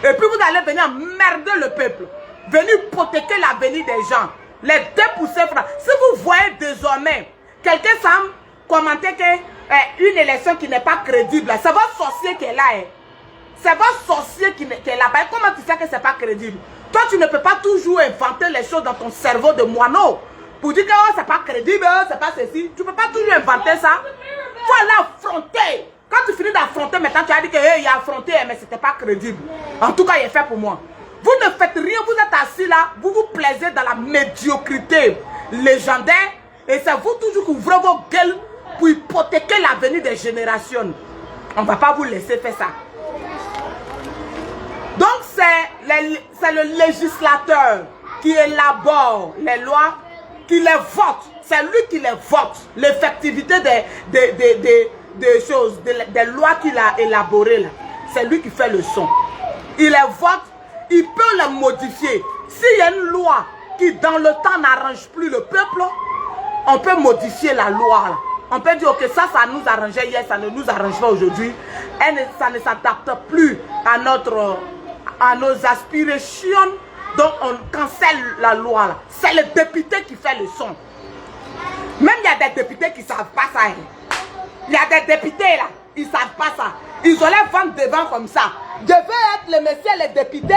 Et puis vous allez venir emmerder le peuple. Venir hypothéquer l'avenir des gens. Les dépousser. Si vous voyez désormais, quelqu'un semble commenter qu'une élection qui n'est pas crédible, c'est votre sorcier qui est là. Hein. C'est votre sorcier qui est là. Comment tu sais que ce n'est pas crédible? Toi, tu ne peux pas toujours inventer les choses dans ton cerveau de moineau. Pour dire que oh, c'est pas crédible, c'est pas ceci. Tu ne peux pas toujours inventer ça. Il faut aller affronter. Quand tu finis d'affronter, maintenant tu as dit que hey, il a affronté, mais c'était pas crédible. En tout cas, il est fait pour moi. Vous ne faites rien, vous êtes assis là, vous vous plaisez dans la médiocrité légendaire. Et c'est vous toujours qui ouvrez vos gueules pour hypothéquer l'avenir des générations. On ne va pas vous laisser faire ça. Donc c'est le législateur qui élabore les lois, qui les vote. C'est lui qui les vote. L'effectivité des choses, des lois qu'il a élaborées. C'est lui qui fait le son. Il les vote, il peut les modifier. S'il y a une loi qui dans le temps n'arrange plus le peuple, on peut modifier la loi. On peut dire que ça nous arrangeait hier, ça ne nous arrange pas aujourd'hui. Ça ne s'adapte plus à nos aspirations. Donc on cancelle la loi là. C'est le député qui fait le son. Même il y a des députés qui ne savent pas ça. Il y a des députés là, ils ne savent pas ça. Ils ont les ventes devant comme ça. Je veux être le monsieur le député.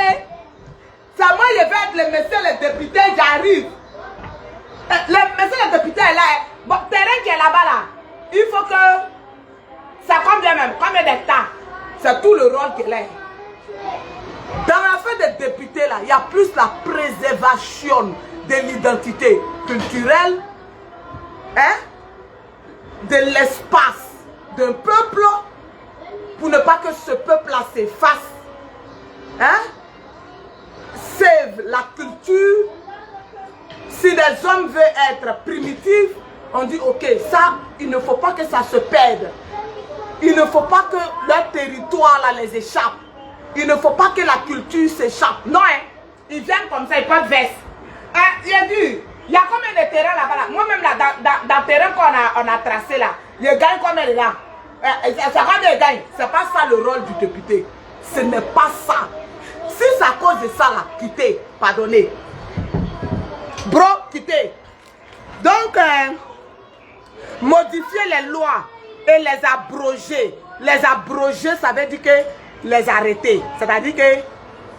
C'est moi, je veux être le monsieur le député, j'arrive. Le monsieur le député est là. Bon, terrain qui est là-bas là. Il faut que... Ça combien même? Combien d'hectares? C'est tout le rôle qu'elle est. Dans l'affaire des députés là, il y a plus la préservation de l'identité culturelle, hein, de l'espace d'un peuple, pour ne pas que ce peuple-là s'efface, hein, save la culture. Si des hommes veulent être primitifs, on dit ok, ça, il ne faut pas que ça se perde. Il ne faut pas que leur territoire là les échappe. Il ne faut pas que la culture s'échappe. Non, hein, ils viennent comme ça, ils prennent veste. Hein, il a dit, il y a combien de terrains là-bas là? Moi-même là, dans le terrain qu'on a tracé là, il gagne combien de là? C'est combien il gagne? C'est pas ça le rôle du député. Ce n'est pas ça. Si c'est à cause de ça là, quittez, pardonnez. Bro, quittez. Donc, modifier les lois et les abroger. Les abroger, ça veut dire que les arrêter. C'est-à-dire que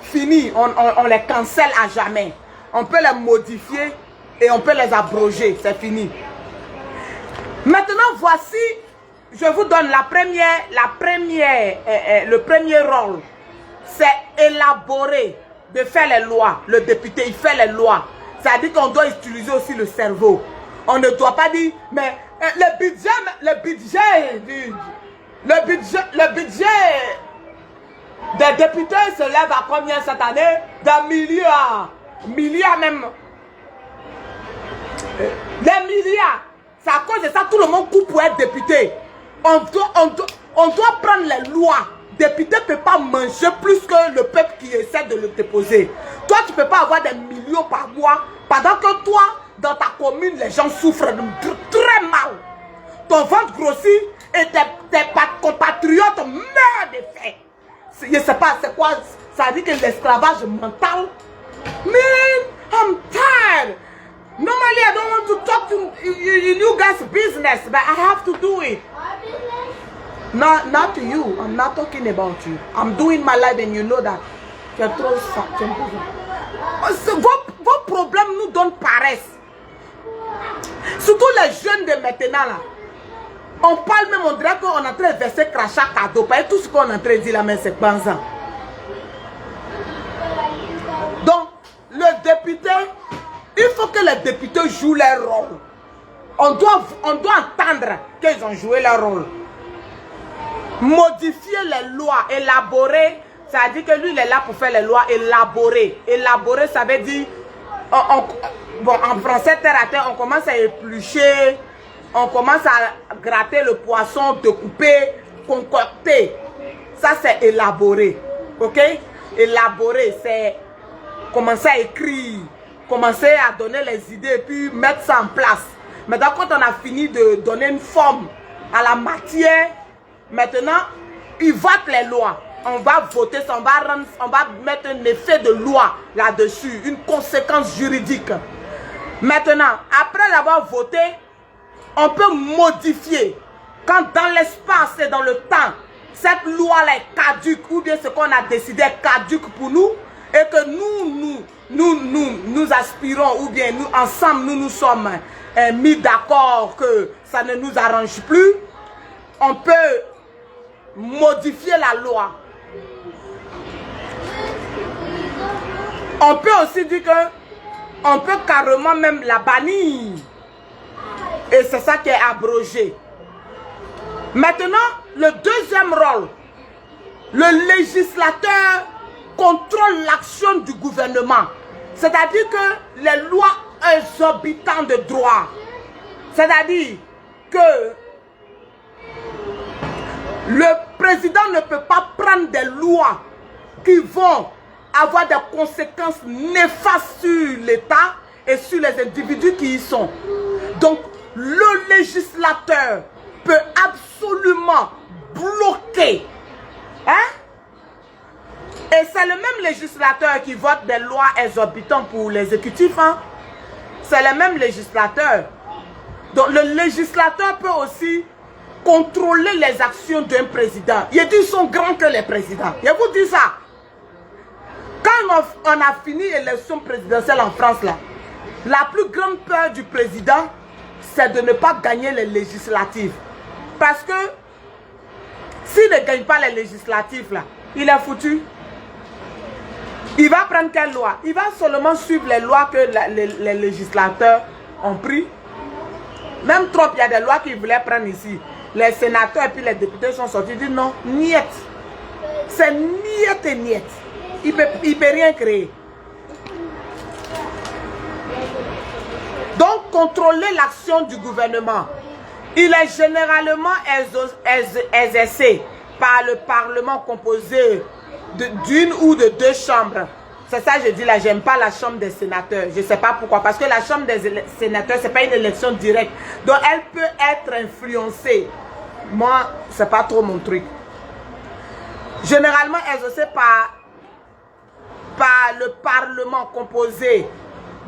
fini, on les cancelle à jamais. On peut les modifier et on peut les abroger. C'est fini. Maintenant, voici, je vous donne le premier rôle. C'est élaborer, de faire les lois. Le député, il fait les lois. C'est-à-dire qu'on doit utiliser aussi le cerveau. On ne doit pas dire, mais le budget des députés se lève à combien cette année? D'un milliard. Milliards même. Des milliards. C'est à cause de ça tout le monde coupe pour être député. On doit prendre les lois. Député ne peut pas manger plus que le peuple qui essaie de le déposer. Toi, tu ne peux pas avoir des millions par mois pendant que toi, dans ta commune, les gens souffrent très mal. Ton ventre grossit et tes compatriotes meurent de faim. Je ne sais pas c'est quoi, ça dit que l'esclavage mental. Man, I'm tired. Normally I don't want to talk to you guys business, but I have to do it. Not to you. I'm not talking about you. I'm doing my life and you know that. Vos problèmes nous donnent paresse. Surtout les jeunes de maintenant là. On parle même, on dirait qu'on est en train de verser crachat cadeau. Pas tout ce qu'on est en train de dire là, mais c'est pas ça. Donc, le député, il faut que les députés jouent leur rôle. On doit entendre qu'ils ont joué leur rôle. Modifier les lois, élaborer, ça veut dire que lui il est là pour faire les lois, élaborer. Élaborer, ça veut dire, bon, en français terre à terre, on commence à éplucher, on commence à gratter le poisson, découper, concocter. Ça c'est élaborer, ok? Élaborer, c'est commencer à écrire, commencer à donner les idées et puis mettre ça en place. Maintenant, quand on a fini de donner une forme à la matière, maintenant, ils votent les lois. On va voter ça, on va mettre un effet de loi là-dessus, une conséquence juridique. Maintenant, après l'avoir voté, on peut modifier. Quand dans l'espace et dans le temps, cette loi-là est caduque, ou bien ce qu'on a décidé est caduque pour nous, et que nous aspirons, ou bien nous ensemble, nous sommes mis d'accord que ça ne nous arrange plus, on peut modifier la loi. On peut aussi dire que on peut carrément même la bannir. Et c'est ça qui est abrogé. Maintenant, le deuxième rôle, le législateur contrôle l'action du gouvernement. C'est-à-dire que les lois exorbitantes de droit, c'est-à-dire que le président ne peut pas prendre des lois qui vont avoir des conséquences néfastes sur l'État et sur les individus qui y sont. Donc, le législateur peut absolument bloquer. Hein? Et c'est le même législateur qui vote des lois exorbitantes pour l'exécutif. Hein? C'est le même législateur. Donc le législateur peut aussi contrôler les actions d'un président. Il dit qu'ils sont grands que les présidents. Je vous dis ça. Quand on a fini l'élection présidentielle en France, là, la plus grande peur du président, c'est de ne pas gagner les législatives. Parce que s'il ne gagne pas les législatives, là, il est foutu. Il va prendre quelle loi? Il va seulement suivre les lois que les législateurs ont pris. Même Trump, il y a des lois qu'il voulait prendre ici. Les sénateurs et puis les députés sont sortis. Ils disent non, niet. C'est niet et niet. Il peut rien créer. Donc, contrôler l'action du gouvernement. Il est généralement exercé par le Parlement composé d'une ou de deux chambres. C'est ça je dis là, j'aime pas la chambre des sénateurs. Je ne sais pas pourquoi. Parce que la chambre des sénateurs, ce n'est pas une élection directe. Donc elle peut être influencée. Moi, ce n'est pas trop mon truc. Généralement exercée par le Parlement composé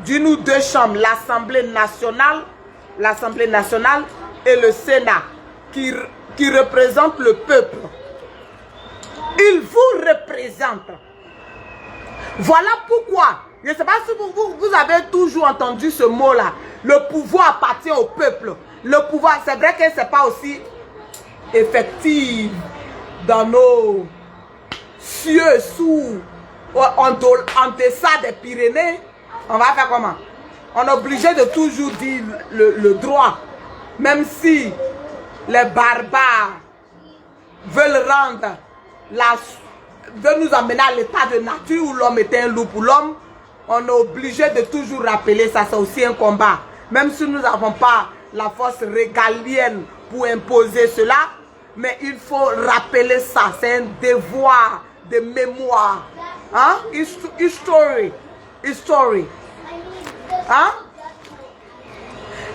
d'une ou deux chambres, l'Assemblée nationale et le Sénat qui représente le peuple. Il vous représente. Voilà pourquoi, je ne sais pas si vous avez toujours entendu ce mot-là, le pouvoir appartient au peuple. Le pouvoir, c'est vrai que ce n'est pas aussi effectif dans nos cieux sous, en deçà des Pyrénées. On va faire comment? On est obligé de toujours dire le droit, même si les barbares veulent nous amener à l'état de nature où l'homme était un loup pour l'homme. On est obligé de toujours rappeler ça, c'est aussi un combat. Même si nous n'avons pas la force régalienne pour imposer cela, mais il faut rappeler ça, c'est un devoir de mémoire. Hein? History. Hein?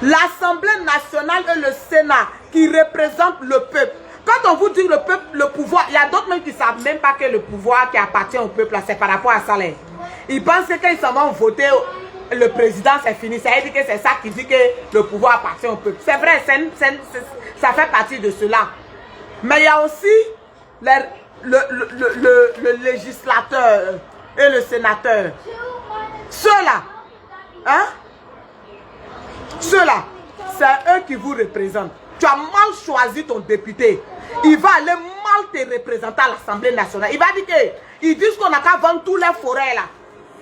L'Assemblée nationale et le Sénat qui représentent le peuple. Quand on vous dit le peuple, le pouvoir, il y a d'autres même qui ne savent même pas que le pouvoir qui appartient au peuple, c'est par rapport à ça. Ils pensent que quand ils s'en vont voter le président, c'est fini. Ça veut dire que c'est ça qui dit que le pouvoir appartient au peuple. C'est vrai, ça fait partie de cela. Mais il y a aussi le législateur et le sénateur. Ceux-là, hein? Ceux-là, c'est eux qui vous représentent. Tu as mal choisi ton député. Il va aller mal te représenter à l'Assemblée nationale. Il va dire qu'ils disent qu'on n'a qu'à vendre tous les forêts là.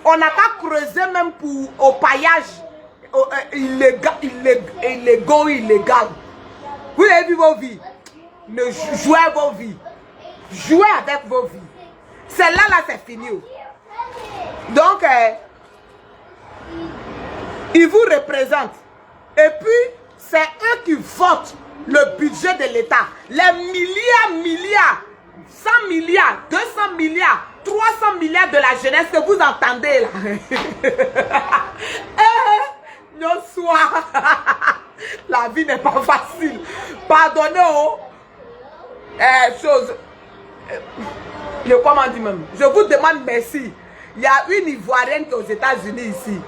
On n'a qu'à creuser même pour au paillage illégal. Vous avez vu vos vies. Ne jouez vos vies. Jouez avec vos vies. Celle-là, c'est fini. Donc, ils vous représentent. Et puis, c'est eux qui votent le budget de l'État. Les milliards, 100 milliards, 200 milliards, 300 milliards de la jeunesse que vous entendez là. La vie n'est pas facile. Pardonnez comment dire même. Je vous demande merci. Il y a une Ivoirienne qui est aux États-Unis ici.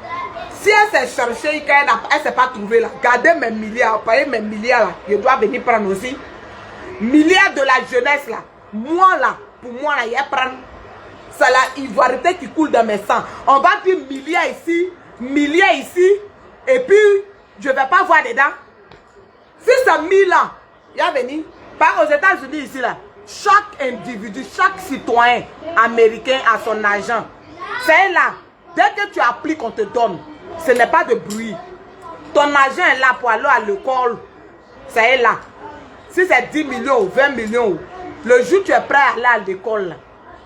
Si elle s'est cherchée, elle ne s'est pas trouvée là. Gardez mes milliards, payez mes milliards là. Je dois venir prendre aussi. Milliards de la jeunesse là. Moi là, pour moi là, il y a prendre. C'est la ivoirité qui coule dans mes sangs. On va dire milliards ici, et puis je ne vais pas voir dedans. Si c'est 1000 ans, il y a venu. Par aux États-Unis ici là, chaque individu, chaque citoyen américain a son argent. C'est là. Dès que tu appliques, on te donne. Ce n'est pas de bruit. Ton argent est là pour aller à l'école. C'est là. Si c'est 10 millions, 20 millions, le jour où tu es prêt à aller à l'école,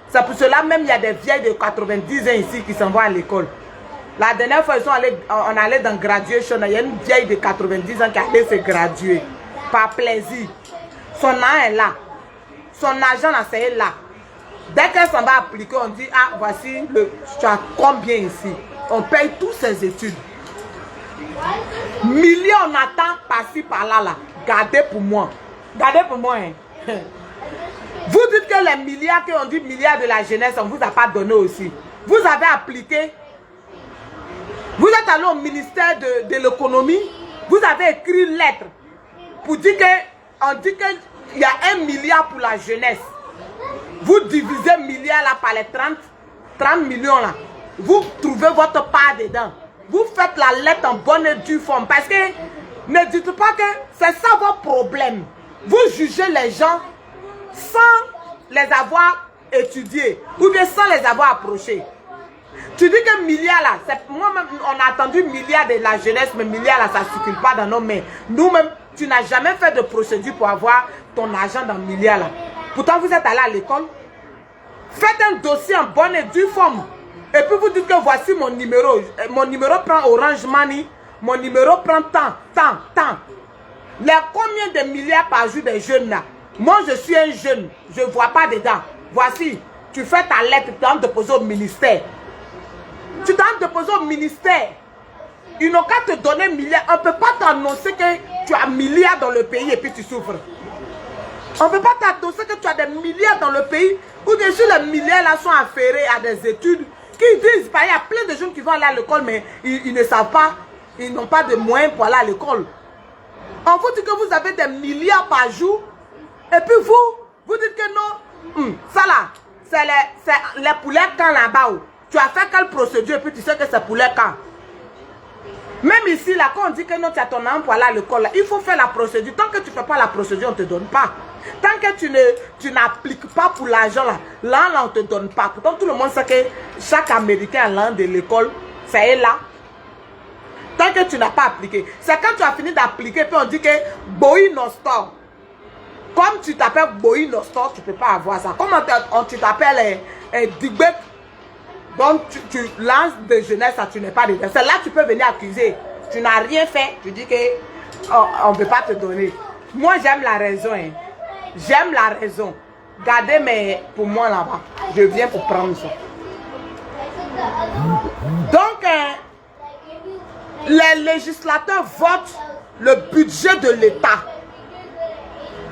c'est pour cela même il y a des vieilles de 90 ans ici qui s'en vont à l'école. La dernière fois, on allait dans graduation, il y a une vieille de 90 ans qui allait se graduer. Par plaisir. Son argent est là. Son argent là, c'est là. Dès qu'elle s'en va appliquer, on dit, ah, voici, tu as combien ici? On paye toutes ses études. Milliers on attend par-ci, par-là. Là. Gardez pour moi. Gardez pour moi. Hein. Vous dites que les milliards, qu'on dit milliards de la jeunesse, on ne vous a pas donné aussi. Vous avez appliqué. Vous êtes allé au ministère de l'économie. Vous avez écrit une lettre pour dire que, on dit qu'il y a 1 milliard pour la jeunesse. Vous divisez milliard là par les 30 millions là. Vous trouvez votre part dedans. Vous faites la lettre en bonne et due forme. Parce que ne dites pas que c'est ça votre problème. Vous jugez les gens sans les avoir étudiés ou bien sans les avoir approchés. Tu dis que milliards là, moi-même on a entendu milliards de la jeunesse, mais milliards là ça ne circule pas dans nos mains. Nous-mêmes, tu n'as jamais fait de procédure pour avoir ton argent dans milliards là. Pourtant vous êtes allé à l'école. Faites un dossier en bonne et due forme. Et puis vous dites que voici mon numéro. Mon numéro prend Orange Money. Mon numéro prend tant. Les combien de milliards par jour des jeunes là? Moi je suis un jeune. Je ne vois pas dedans. Voici. Tu fais ta lettre. Tu vas te déposer au ministère. Tu dois te déposer au ministère. Ils n'ont qu'à te donner milliards. On ne peut pas t'annoncer que tu as milliards dans le pays et puis tu souffres. On ne peut pas t'annoncer que tu as des milliards dans le pays. Ou bien sûr les milliards là sont affairés à des études. Qui disent, il y a plein de jeunes qui vont aller à l'école, mais ils ne savent pas, ils n'ont pas de moyens pour aller à l'école. On vous dit que vous avez des milliards par jour, et puis vous dites que non, ça là, c'est les poulets camp là-bas. Tu as fait quelle procédure, et puis tu sais que c'est poulet camp. Même ici, là, quand on dit que non, tu as ton arme pour aller à l'école, il faut faire la procédure. Tant que tu ne fais pas la procédure, on ne te donne pas. Tant que tu n'appliques pas pour l'argent, là, on ne te donne pas. Pourtant, tout le monde sait que chaque Américain allant de l'école, c'est là. Tant que tu n'as pas appliqué. C'est quand tu as fini d'appliquer, puis on dit que Boy Nostor. Comme tu t'appelles Boy Nostor, tu ne peux pas avoir ça. Comme tu t'appelles Digbek, donc tu lances de jeunesse, tu n'es pas dedans. C'est là que tu peux venir accuser. Tu n'as rien fait, tu dis que on ne peut pas te donner. Moi, j'aime la raison. Hein. J'aime la raison. Gardez mais pour moi là-bas. Je viens pour prendre ça. Donc, les législateurs votent le budget de l'État.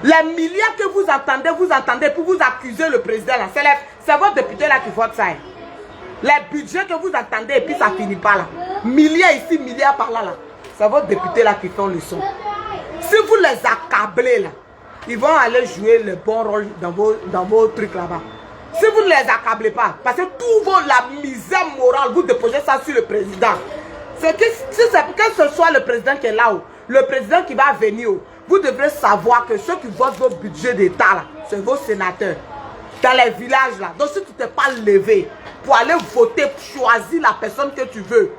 Les milliards que vous entendez pour vous accuser le président. C'est votre député là qui vote ça. Hein. Les budgets que vous attendez et puis ça finit pas là. Milliards ici, milliards par là. C'est votre député là qui fait le son. Si vous les accablez là, ils vont aller jouer le bon rôle dans vos trucs là-bas. Si vous ne les accablez pas, parce que la misère morale, vous déposez ça sur le président. C'est que ce soit le président qui est là, le président qui va venir, vous devrez savoir que ceux qui votent votre budget d'État là, c'est vos sénateurs. Dans les villages là. Donc si tu t'es pas levé pour aller voter, pour choisir la personne que tu veux.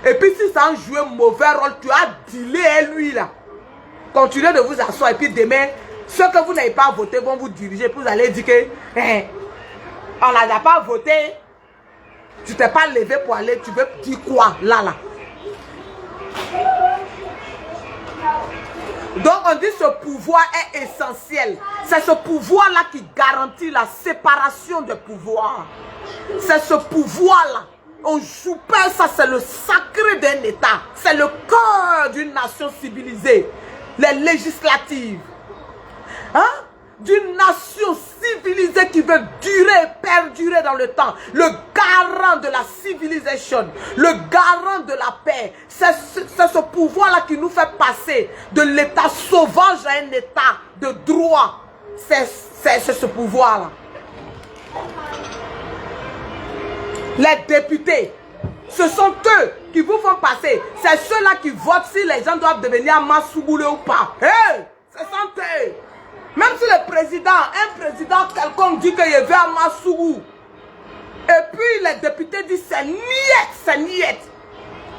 Et puis si ça a joué un mauvais rôle, tu as dealé lui là. Continuez de vous asseoir et puis demain, ceux que vous n'avez pas voté vont vous diriger. Puis vous allez dire que on n'a pas voté. Tu t'es pas levé pour aller, tu veux dire quoi là. Donc on dit que ce pouvoir est essentiel. C'est ce pouvoir-là qui garantit la séparation des pouvoirs. C'est ce pouvoir-là. On joue pas ça, c'est le sacré d'un État. C'est le cœur d'une nation civilisée. Les législatives. Hein? D'une nation civilisée qui veut durer et perdurer dans le temps. Le garant de la civilisation, le garant de la paix. C'est ce pouvoir-là qui nous fait passer de l'état sauvage à un état de droit. C'est ce pouvoir-là. Les députés, ce sont eux qui vous font passer. C'est ceux-là qui votent si les gens doivent devenir Masougoulé ou pas. Hey, c'est santé. Même si le président, un président quelconque dit qu'il veut à Massougou. Et puis les députés disent c'est niet, c'est niet.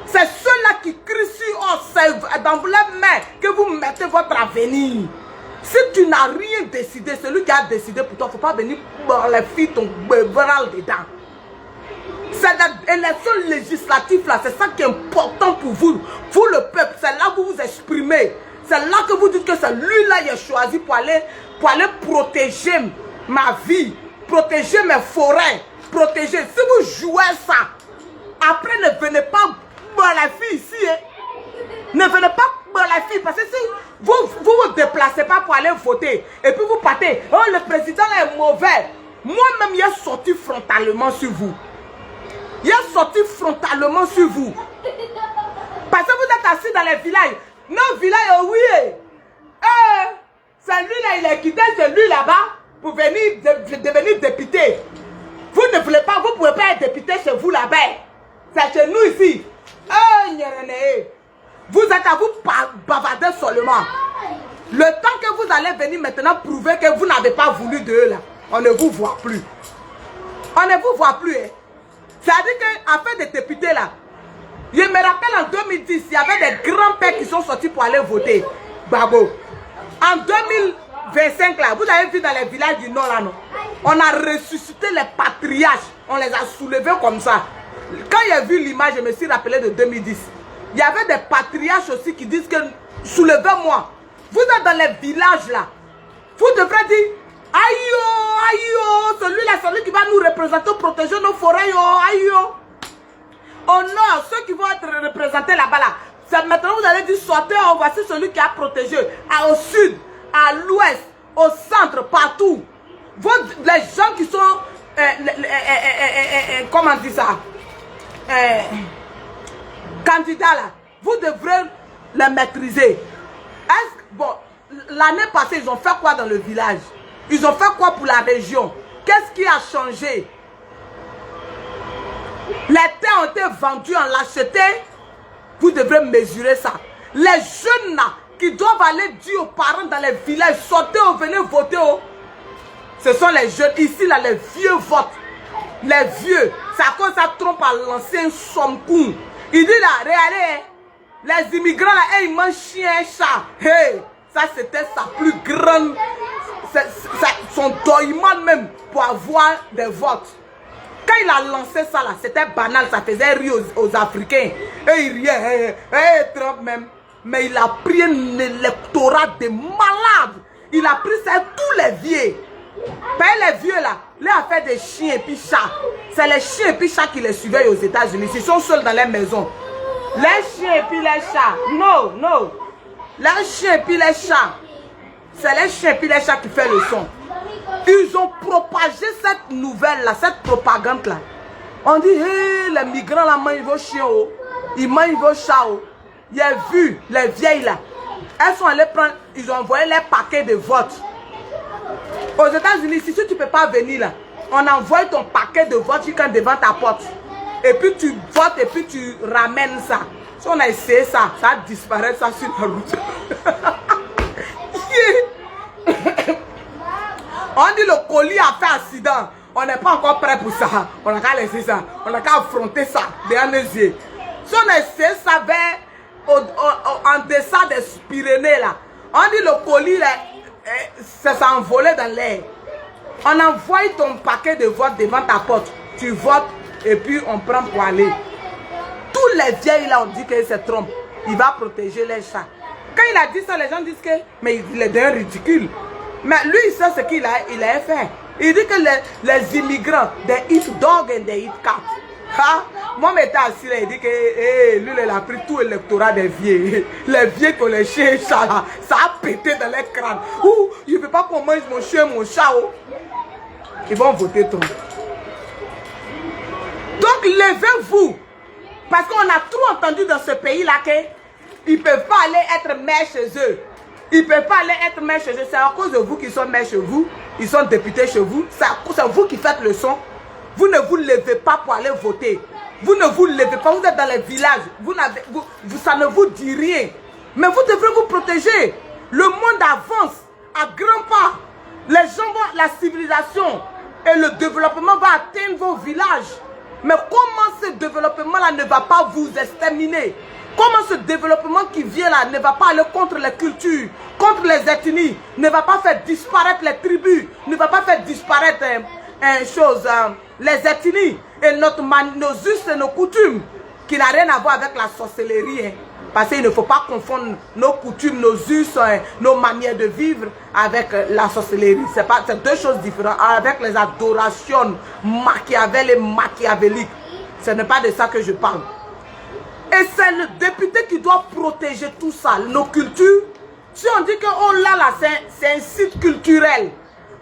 C'est ceux-là qui crient sur eux, c'est dans les mains que vous mettez votre avenir. Si tu n'as rien décidé, celui qui a décidé pour toi, il ne faut pas venir pour les filles ton bébral dedans. C'est l'élection législative là, c'est ça qui est important pour vous. Vous le peuple, c'est là que vous vous exprimez. C'est là que vous dites que c'est lui-là qui a choisi pour aller protéger ma vie, protéger mes forêts, protéger. Si vous jouez ça, après ne venez pas voir la fille ici. Hein. Ne venez pas pour la fille, parce que si vous déplacez pas pour aller voter, et puis vous partez, oh le président est mauvais. Moi-même, il est sorti frontalement sur vous. Il est sorti frontalement sur vous. Parce que vous êtes assis dans les villages. Non, village, oui. C'est lui là, il est quitté, c'est lui là-bas pour venir devenir député. Vous ne voulez pas, vous ne pouvez pas être député chez vous là-bas. C'est chez nous ici. Vous êtes à vous bavarder seulement. Le temps que vous allez venir maintenant prouver que vous n'avez pas voulu d'eux là, on ne vous voit plus. On ne vous voit plus. Hein. C'est-à-dire qu'afin des députés là, je me rappelle en 2010, il y avait des grands-pères qui sont sortis pour aller voter. Babo. En 2025 là, vous avez vu dans les villages du Nord là, non? On a ressuscité les patriarches. On les a soulevés comme ça. Quand j'ai vu l'image, je me suis rappelé de 2010. Il y avait des patriarches aussi qui disent que soulevez-moi. Vous êtes dans les villages là. Vous devrez dire aïe oh, celui-là, celui qui va nous représenter, protéger nos forêts, aïe oh. Au nord, ceux qui vont être représentés là-bas là. Maintenant vous allez dire sortez, voici celui qui a protégé. Au sud, à l'ouest, au centre, partout. Les gens qui sont comment on dit ça, candidats là, vous devrez les maîtriser. Bon, l'année passée, ils ont fait quoi dans le village? Ils ont fait quoi pour la région? Qu'est-ce qui a changé? Les terres ont été vendues en lâcheté. Vous devrez mesurer ça. Les jeunes là, qui doivent aller dire aux parents dans les villages, sortez, venez voter. Ce sont les jeunes. Ici là, les vieux votent. Les vieux. C'est à cause ça trompe à l'ancien somcoun. Il dit là, regardez, les immigrants là, ils mangent chien et chat. Hey, ça c'était sa plus grande, son doillement même pour avoir des votes. Quand il a lancé ça là, c'était banal, ça faisait rire aux Africains. Et il riait, Trump même. Mais il a pris un électorat de malades. Il a pris ça tous les vieux. Ben, les vieux là, les a fait des chiens et puis chats. C'est les chiens et puis chats qui les suivaient aux États-Unis. Ils sont seuls dans les maisons. Les chiens et puis les chats. Non, non. Les chiens et puis les chats. C'est les chiens et puis les chats qui font le son. Ils ont propagé cette nouvelle là, cette propagande là. On dit, hey, les migrants là mangent vos chiens, oh. Ils mangent vos chats. Oh. Il a vu les vieilles là. Elles sont allées prendre, ils ont envoyé les paquets de votes. Aux États-Unis, si tu ne peux pas venir là, on envoie ton paquet de votes jusqu'à devant ta porte. Et puis tu votes et puis tu ramènes ça. Si on a essayé ça, ça disparaît ça sur la route. On dit le colis a fait accident. On n'est pas encore prêt pour ça. On n'a qu'à laisser ça. On n'a qu'à affronter ça derrière les yeux. Si on a essayé ça vers en dessous des Pyrénées là, on dit le colis là, ça s'est envolé dans l'air. On envoie ton paquet de votes devant ta porte. Tu votes et puis on prend pour aller. Tous les vieilles là, on dit que c'est Trump. Il va protéger les chats. Quand il a dit ça, les gens disent que mais il est d'un ridicule. Mais lui, il sait ce qu'il a fait. Il dit que les immigrants, they eat dog and they eat cat. Ha? Moi, j'étais assis là, il dit que lui, il a pris tout l'électorat des vieux. Les vieux qui ont les chiens et chats là, ça a pété dans les crânes. Ouh, je ne veux pas qu'on mange mon chien, mon chat. Oh. Ils vont voter Trump. Donc, levez-vous. Parce qu'on a trop entendu dans ce pays-là qu'ils ne peuvent pas aller être maires chez eux. Ils ne peuvent pas aller être maires chez eux. C'est à cause de vous qu'ils sont maires chez vous. Ils sont députés chez vous. C'est vous qui faites le son. Vous ne vous levez pas pour aller voter. Vous ne vous levez pas. Vous êtes dans les villages. Ça ne vous dit rien. Mais vous devrez vous protéger. Le monde avance à grands pas. Les gens vont, la civilisation et le développement va atteindre vos villages. Mais comment ce développement-là ne va pas vous exterminer? Comment ce développement qui vient là ne va pas aller contre les cultures, contre les ethnies, ne va pas faire disparaître les tribus, ne va pas faire disparaître les ethnies et nos us et nos coutumes qui n'a rien à voir avec la sorcellerie. Hein. Parce qu'il ne faut pas confondre nos coutumes, nos us, nos manières de vivre avec la sorcellerie. C'est deux choses différentes. Avec les adorations machiavéliques. Ce n'est pas de ça que je parle. Et Et c'est le député qui doit protéger tout ça, nos cultures. Si on dit que oh là, c'est un site culturel,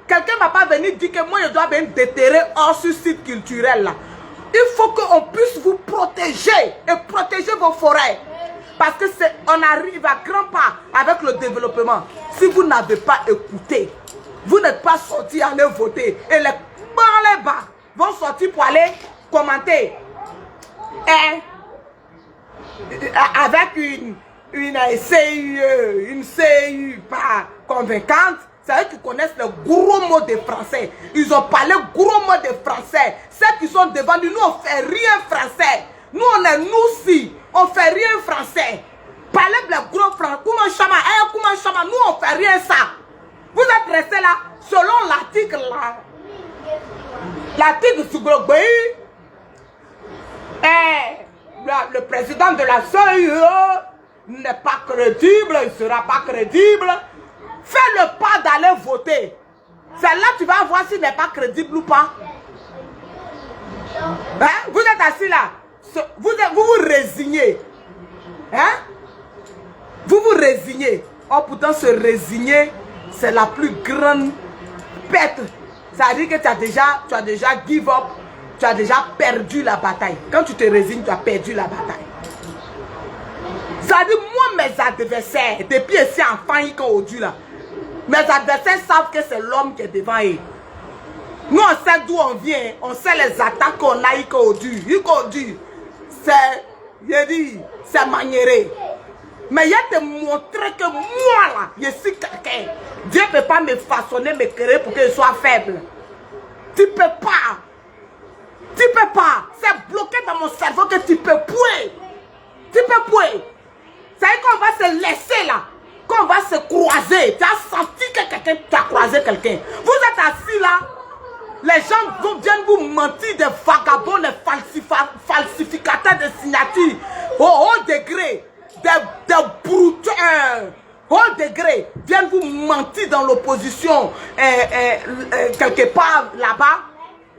quelqu'un ne va pas venir dire que moi je dois venir déterrer hors ce site culturel là. Il faut qu'on puisse vous protéger et protéger vos forêts. Parce que on arrive à grands pas avec le développement. Si vous n'avez pas écouté, vous n'êtes pas sorti aller voter. Et les bas vont sortir pour aller commenter. Et avec une CU pas convaincante, c'est eux qui connaissent le gros mot des Français. Ils ont parlé gros mot des Français. Ceux qui sont devant nous, on ne fait rien français. Nous, on est nous-ci. On ne fait rien français. Parlez le gros français. Comment chama, nous, on ne fait rien ça. Vous êtes restés là, selon l'article là. L'article sur Grogbe. Le président de la CEE n'est pas crédible, il ne sera pas crédible. Fais le pas d'aller voter. C'est là que tu vas voir s'il n'est pas crédible ou pas. Hein? Vous êtes assis là. Vous vous résignez. Hein? Vous vous résignez. Oh, pourtant, se résigner, c'est la plus grande perte. Ça veut dire que tu as déjà give up. Tu as déjà perdu la bataille. Quand tu te résignes, tu as perdu la bataille. Ça veut dire, moi, mes adversaires, depuis ici, enfant, ils ont aujourd'hui là. Mes adversaires savent que c'est l'homme qui est devant eux. Nous, on sait d'où on vient. On sait les attaques qu'on a eu. C'est maniéré. Mais il y a de montrer que moi, là, je suis quelqu'un. Dieu ne peut pas me façonner, me créer pour que je sois faible. Tu ne peux pas. Tu ne peux pas. C'est bloqué dans mon cerveau que tu peux pouer. Tu peux pouer. C'est qu'on va se laisser là. Qu'on va se croiser. Tu as senti que quelqu'un t'a croisé quelqu'un. Vous êtes assis là. Les gens viennent vous mentir, des vagabonds, des falsificateurs de signatures. Au haut degré. Des brouteurs. Au haut degré. Viennent vous mentir dans l'opposition. Quelque part là-bas.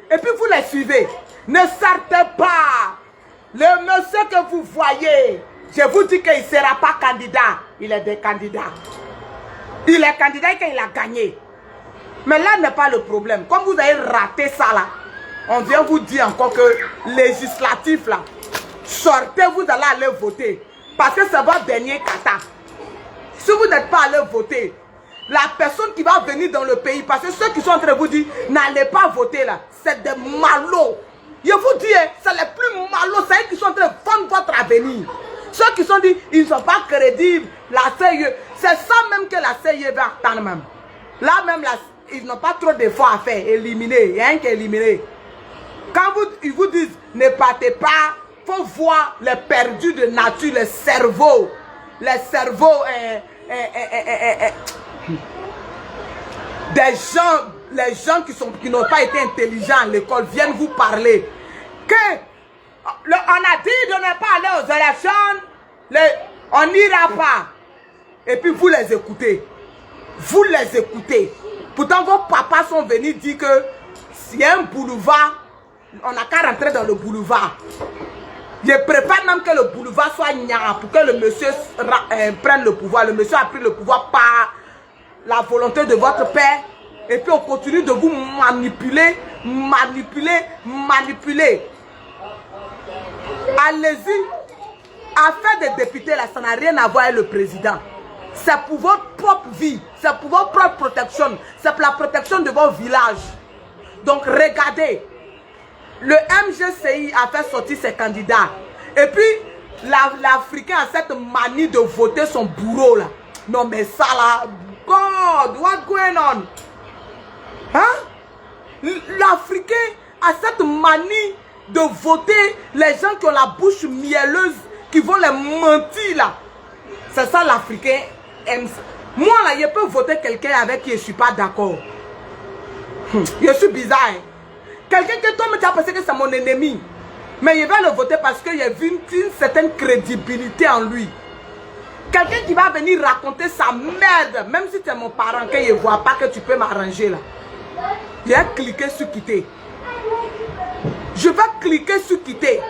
Et puis vous les suivez. Ne sortez pas. Le monsieur que vous voyez. Je vous dis qu'il ne sera pas candidat. Il est des candidats. Il est candidat et qu'il a gagné. Mais là n'est pas le problème. Comme vous avez raté ça là, on vient vous dire encore que législatif là, sortez, vous allez aller voter. Parce que c'est votre dernier kata. Si vous n'êtes pas allé voter, la personne qui va venir dans le pays, parce que ceux qui sont en train de vous dire, n'allez pas voter là, c'est des malauds. Je vous dis, c'est les plus malauds, c'est eux qui sont en train de vendre votre avenir. Ceux qui sont dit, ils ne sont pas crédibles, la CIE, c'est ça même que la CIE va attendre même. Là même, ils n'ont pas trop d'efforts à faire, éliminer, il y a rien qu'éliminer. Quand ils vous disent, ne partez pas, il faut voir les perdus de nature, les cerveaux des gens, les gens qui n'ont pas été intelligents à l'école viennent vous parler. On a dit de ne pas aller aux élections, on n'ira pas. Et puis vous les écoutez. Vous les écoutez. Pourtant vos papas sont venus dire que s'il y a un boulevard, on n'a qu'à rentrer dans le boulevard. Je prépare même que le boulevard soit nia pour que le monsieur prenne le pouvoir. Le monsieur a pris le pouvoir par la volonté de votre père. Et puis on continue de vous manipuler. Allez-y. Affaire des députés là, ça n'a rien à voir avec le président. C'est pour votre propre vie. C'est pour votre propre protection. C'est pour la protection de votre village. Donc regardez. Le MGCI a fait sortir ses candidats. Et puis, l'Africain a cette manie de voter son bourreau là. Non mais ça là, God, what's going on? Hein? L'Africain a cette manie de voter les gens qui ont la bouche mielleuse, qui vont les mentir là. C'est ça l'Africain aime. Moi là, je peux voter quelqu'un avec qui je ne suis pas d'accord. Je suis bizarre. Hein? Quelqu'un que toi, tu as pensé que c'est mon ennemi. Mais je vais le voter parce qu'il y a une certaine crédibilité en lui. Quelqu'un qui va venir raconter sa merde, même si tu es mon parent, que je ne vois pas que tu peux m'arranger là. Je vais cliquer sur quitter. Je vais cliquer sur quitter.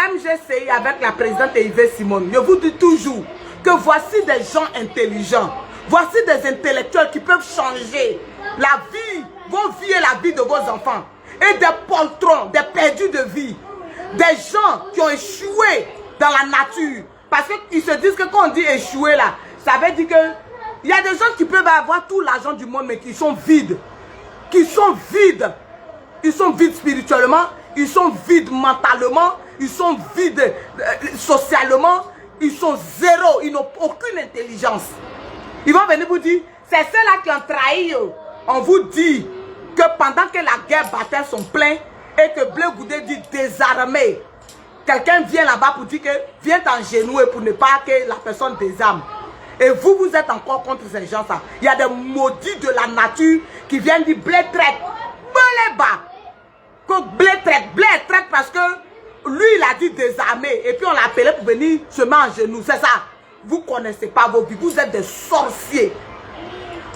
MGCI avec la présidente Yves Simone, je vous dis toujours que voici des gens intelligents. Voici des intellectuels qui peuvent changer la vie, vos vies et la vie de vos enfants. Et des poltrons, des perdus de vie. Des gens qui ont échoué dans la nature. Parce qu'ils se disent que quand on dit échouer là, ça veut dire que il y a des gens qui peuvent avoir tout l'argent du monde mais qui sont vides. Qui sont vides. Ils sont vides spirituellement, ils sont vides mentalement, ils sont vides socialement, ils sont zéro, ils n'ont aucune intelligence. Ils vont venir vous dire, c'est ceux-là qui ont trahi. On vous dit que pendant que la guerre battait son plein et que Bleu Goudé dit désarmer, quelqu'un vient là-bas pour dire que viens t'engenouer pour ne pas que la personne désarme. Et vous, vous êtes encore contre ces gens-là. Il y a des maudits de la nature qui viennent dire blé traite, blé bas. Blé traite parce que lui, il a dit désarmer. Et puis on l'a appelé pour venir se mettre en genoux. C'est ça. Vous ne connaissez pas vos vies. Vous êtes des sorciers.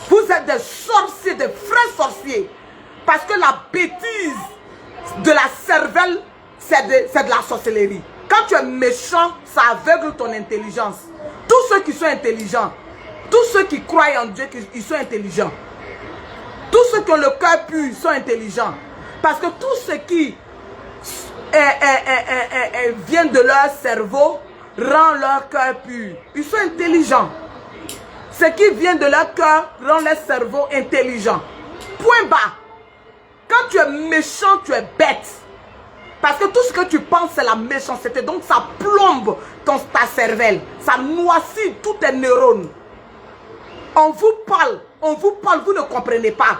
Vous êtes des sorciers, des vrais sorciers. Parce que la bêtise de la cervelle, c'est de la sorcellerie. Quand tu es méchant, ça aveugle ton intelligence. Tous ceux qui sont intelligents, tous ceux qui croient en Dieu, ils sont intelligents. Tous ceux qui ont le cœur pur, ils sont intelligents. Parce que tout ce qui vient de leur cerveau rend leur cœur pur. Ils sont intelligents. Ce qui vient de leur cœur rend leur cerveau intelligent. Point bas. Quand tu es méchant, tu es bête. Parce que tout ce que tu penses, c'est la méchanceté. Donc ça plombe ta cervelle. Ça noircit tous tes neurones. On vous parle, vous ne comprenez pas.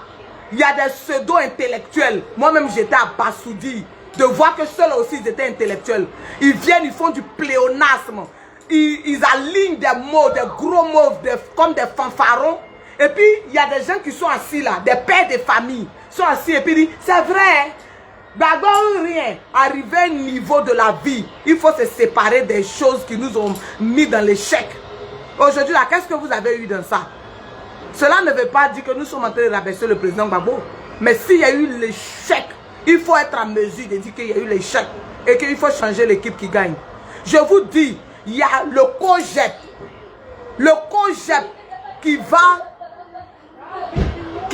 Il y a des pseudo-intellectuels. Moi-même, j'étais abasourdi de voir que ceux-là aussi, ils étaient intellectuels. Ils viennent, ils font du pléonasme. Ils alignent des mots, des gros mots, comme des fanfarons. Et puis, il y a des gens qui sont assis là, des pères de famille, sont assis et puis ils disent, c'est vrai, d'abord rien. Arrivé à un niveau de la vie, il faut se séparer des choses qui nous ont mis dans l'échec. Aujourd'hui, là, qu'est-ce que vous avez eu dans ça? Cela ne veut pas dire que nous sommes en train de rabaisser le président Gbagbo. Mais s'il y a eu l'échec, il faut être en mesure de dire qu'il y a eu l'échec et qu'il faut changer l'équipe qui gagne. Je vous dis, il y a le COGEP. Le COGEP qui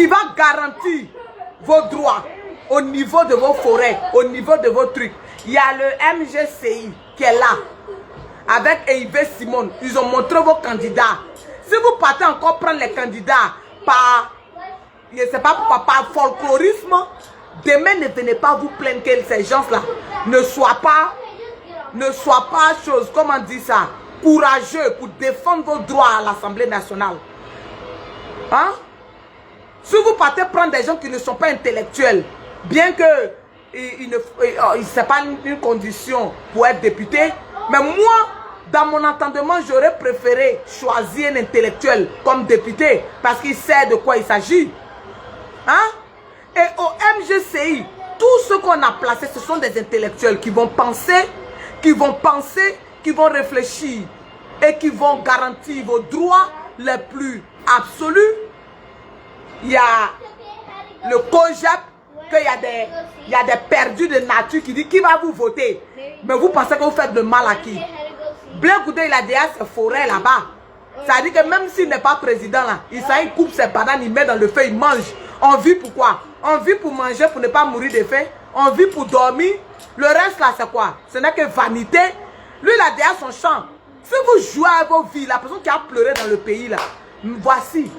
va garantir vos droits au niveau de vos forêts, au niveau de vos trucs. Il y a le MGCI qui est là. Avec Yves Simone, ils ont montré vos candidats. Si vous partez encore prendre les candidats par, je ne sais pas pourquoi, par folklorisme, demain ne venez pas vous plaindre que ces gens-là ne soient pas chose, comment on dit ça, courageux pour défendre vos droits à l'Assemblée nationale. Hein? Si vous partez prendre des gens qui ne sont pas intellectuels, bien que ce n'est pas une condition pour être député, mais moi, dans mon entendement, j'aurais préféré choisir un intellectuel comme député parce qu'il sait de quoi il s'agit. Hein? Et au MGCI, tous ceux qu'on a placés, ce sont des intellectuels qui vont penser, qui vont réfléchir et qui vont garantir vos droits les plus absolus. Il y a le COGEP, qu'il y a des perdus de nature qui disent qui va vous voter. Mais vous pensez que vous faites de mal à qui? Bleu Goudé, il a déjà ses forêts là-bas. Ça veut dire que même s'il n'est pas président là, il coupe ses bananes, il met dans le feu, il mange. On vit pourquoi? On vit pour manger, pour ne pas mourir de faim. On vit pour dormir. Le reste là, c'est quoi? Ce n'est que vanité. Lui, il a déjà son champ. Si vous jouez à vos vies, la personne qui a pleuré dans le pays là, voici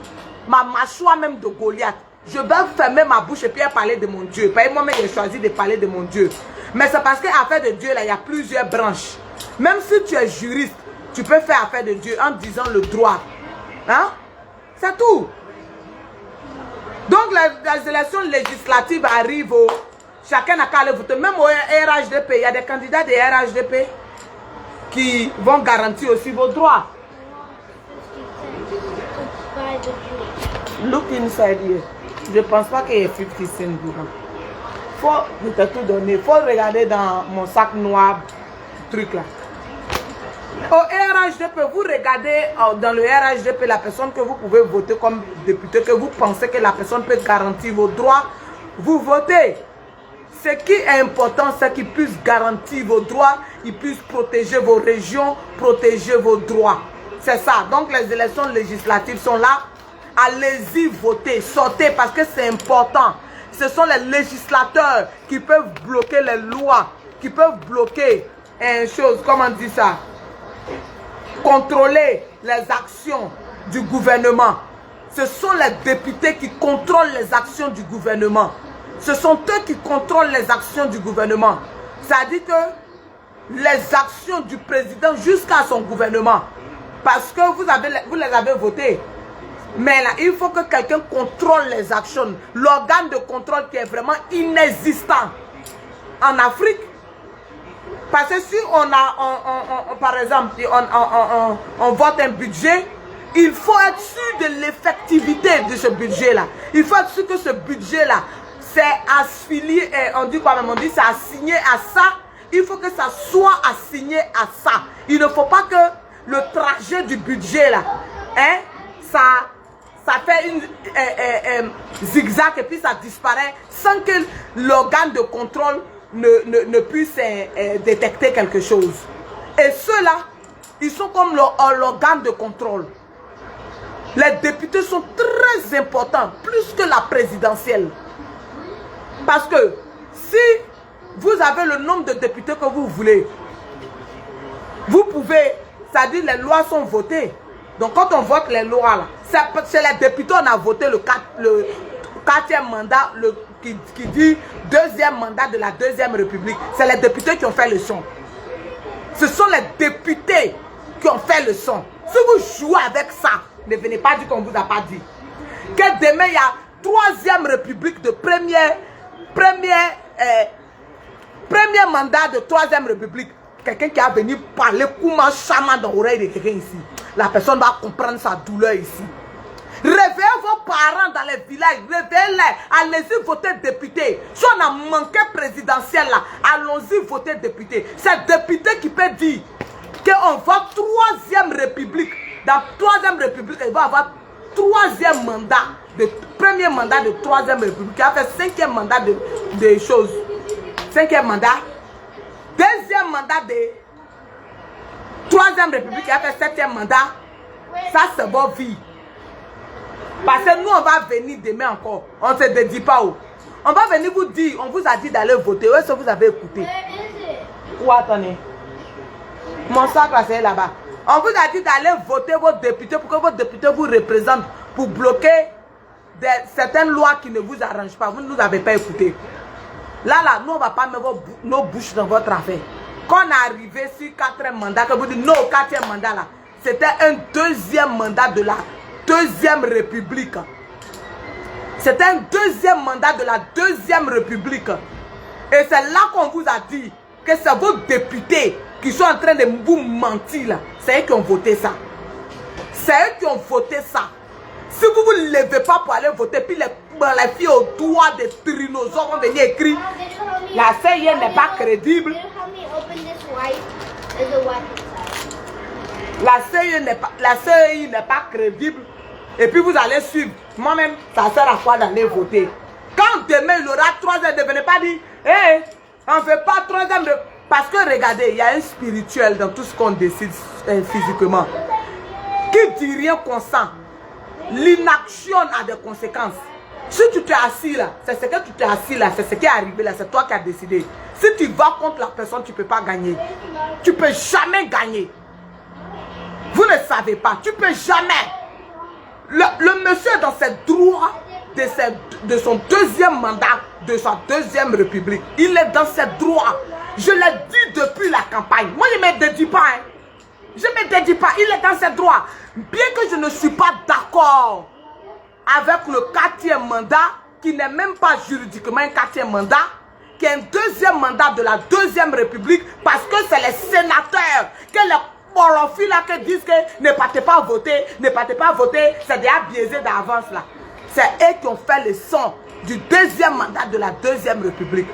ma mâchoire même de Goliath. Je vais fermer ma bouche et puis parler de mon Dieu. Moi-même, j'ai choisi de parler de mon Dieu. Mais c'est parce qu'à affaire de Dieu, là, il y a plusieurs branches. Même si tu es juriste, tu peux faire affaire de Dieu en disant le droit. Hein? C'est tout. Donc, les élections législatives arrivent. Chacun n'a qu'à aller voter. Même au RHDP, il y a des candidats de RHDP qui vont garantir aussi vos droits. Look inside here. Je ne pense pas qu'il y ait 50 cents dedans. Faut te tout donner. Il faut regarder dans mon sac noir, truc là. Au RHDP, vous regardez dans le RHDP la personne que vous pouvez voter comme député, que vous pensez que la personne peut garantir vos droits, vous votez. Ce qui est important, c'est qu'ils puissent garantir vos droits, ils puissent protéger vos régions, protéger vos droits. C'est ça. Donc les élections législatives sont là. Allez-y voter, sortez parce que c'est important. Ce sont les législateurs qui peuvent bloquer les lois, qui peuvent bloquer une chose, comment on dit ça? Contrôler les actions du gouvernement. Ce sont les députés qui contrôlent les actions du gouvernement. Ce sont eux qui contrôlent les actions du gouvernement. Ça dit que les actions du président jusqu'à son gouvernement. Parce que vous les avez votés. Mais là, il faut que quelqu'un contrôle les actions. L'organe de contrôle qui est vraiment inexistant en Afrique. Parce que si par exemple, on vote un budget, il faut être sûr de l'effectivité de ce budget-là. Il faut être sûr que ce budget-là, c'est affilié, on dit quoi même, on dit c'est assigné à ça. Il faut que ça soit assigné à ça. Il ne faut pas que le trajet du budget là, hein, ça fait une zigzag et puis ça disparaît sans que l'organe de contrôle ne puisse détecter quelque chose. Et ceux-là, ils sont comme l'organe de contrôle. Les députés sont très importants, plus que la présidentielle. Parce que si vous avez le nombre de députés que vous voulez, vous pouvez, c'est-à-dire les lois sont votées. Donc quand on vote les lois, là, c'est les députés, on a voté le 4e mandat, qui dit 2e mandat de la 2e République. C'est les députés qui ont fait le son. Ce sont les députés qui ont fait le son. Si vous jouez avec ça, ne venez pas dire qu'on ne vous a pas dit. Que demain, il y a 3e République de premier mandat de 3e République. Quelqu'un qui a venu parler comment chaman dans l'oreille de quelqu'un ici. La personne va comprendre sa douleur ici. Réveillez vos parents dans les villages, réveillez-les, allez-y voter député. Si on a manqué présidentiel là, allons-y voter député. C'est député qui peut dire qu'on vote 3e République. Dans 3e République, il va avoir 3e mandat, premier mandat de 3e République, qui a fait 5e mandat de choses. 5e mandat, 2e mandat de 3e République, qui a fait 7e mandat. Ça, c'est votre vie. Parce que nous, on va venir demain encore. On ne se dédie pas où. On va venir vous dire, on vous a dit d'aller voter. Où est-ce que vous avez écouté? Où attendez? Mon sac là, c'est là-bas. On vous a dit d'aller voter vos députés pour que vos députés vous représentent pour bloquer certaines lois qui ne vous arrangent pas. Vous ne nous avez pas écouté. Là, nous, on ne va pas mettre nos bouches dans votre affaire. Quand on est arrivé sur 4e mandat, que vous dites non, 4e mandat là, c'était un 2e mandat de la 2e République. C'était un 2e mandat de la 2e République. Et c'est là qu'on vous a dit que c'est vos députés qui sont en train de vous mentir là. C'est eux qui ont voté ça. C'est eux qui ont voté ça. Si vous ne vous levez pas pour aller voter, puis les filles au doigt des tyrannosaures vont venir écrire la CIA n'est pas crédible. La CIA n'est pas crédible. Et puis vous allez suivre. Moi-même, ça sert à quoi d'aller voter? Quand demain il aura 3 ans, ne venez pas dire hey, on ne fait pas 3 ans. Parce que regardez, il y a un spirituel dans tout ce qu'on décide physiquement. Qui dit rien qu'on sent. L'inaction a des conséquences. Si tu t'es assis là, c'est ce que tu t'es assis là, c'est ce qui est arrivé là, c'est toi qui as décidé. Si tu vas contre la personne, tu ne peux pas gagner. Tu ne peux jamais gagner. Vous ne savez pas, tu ne peux jamais. Le monsieur est dans ses droits de son 2e mandat, de sa 2e République. Il est dans ses droits. Je l'ai dit depuis la campagne. Moi, je ne me dédie pas. Hein. Je ne me dédie pas. Il est dans ses droits. Bien que je ne suis pas d'accord avec le 4e mandat, qui n'est même pas juridiquement un 4e mandat, qui est un 2e mandat de la 2e République, parce que c'est les sénateurs que les porofis là qui disent que ne partez pas voter, c'est déjà biaisé d'avance là. C'est eux qui ont fait le son du 2e mandat de la 2e République.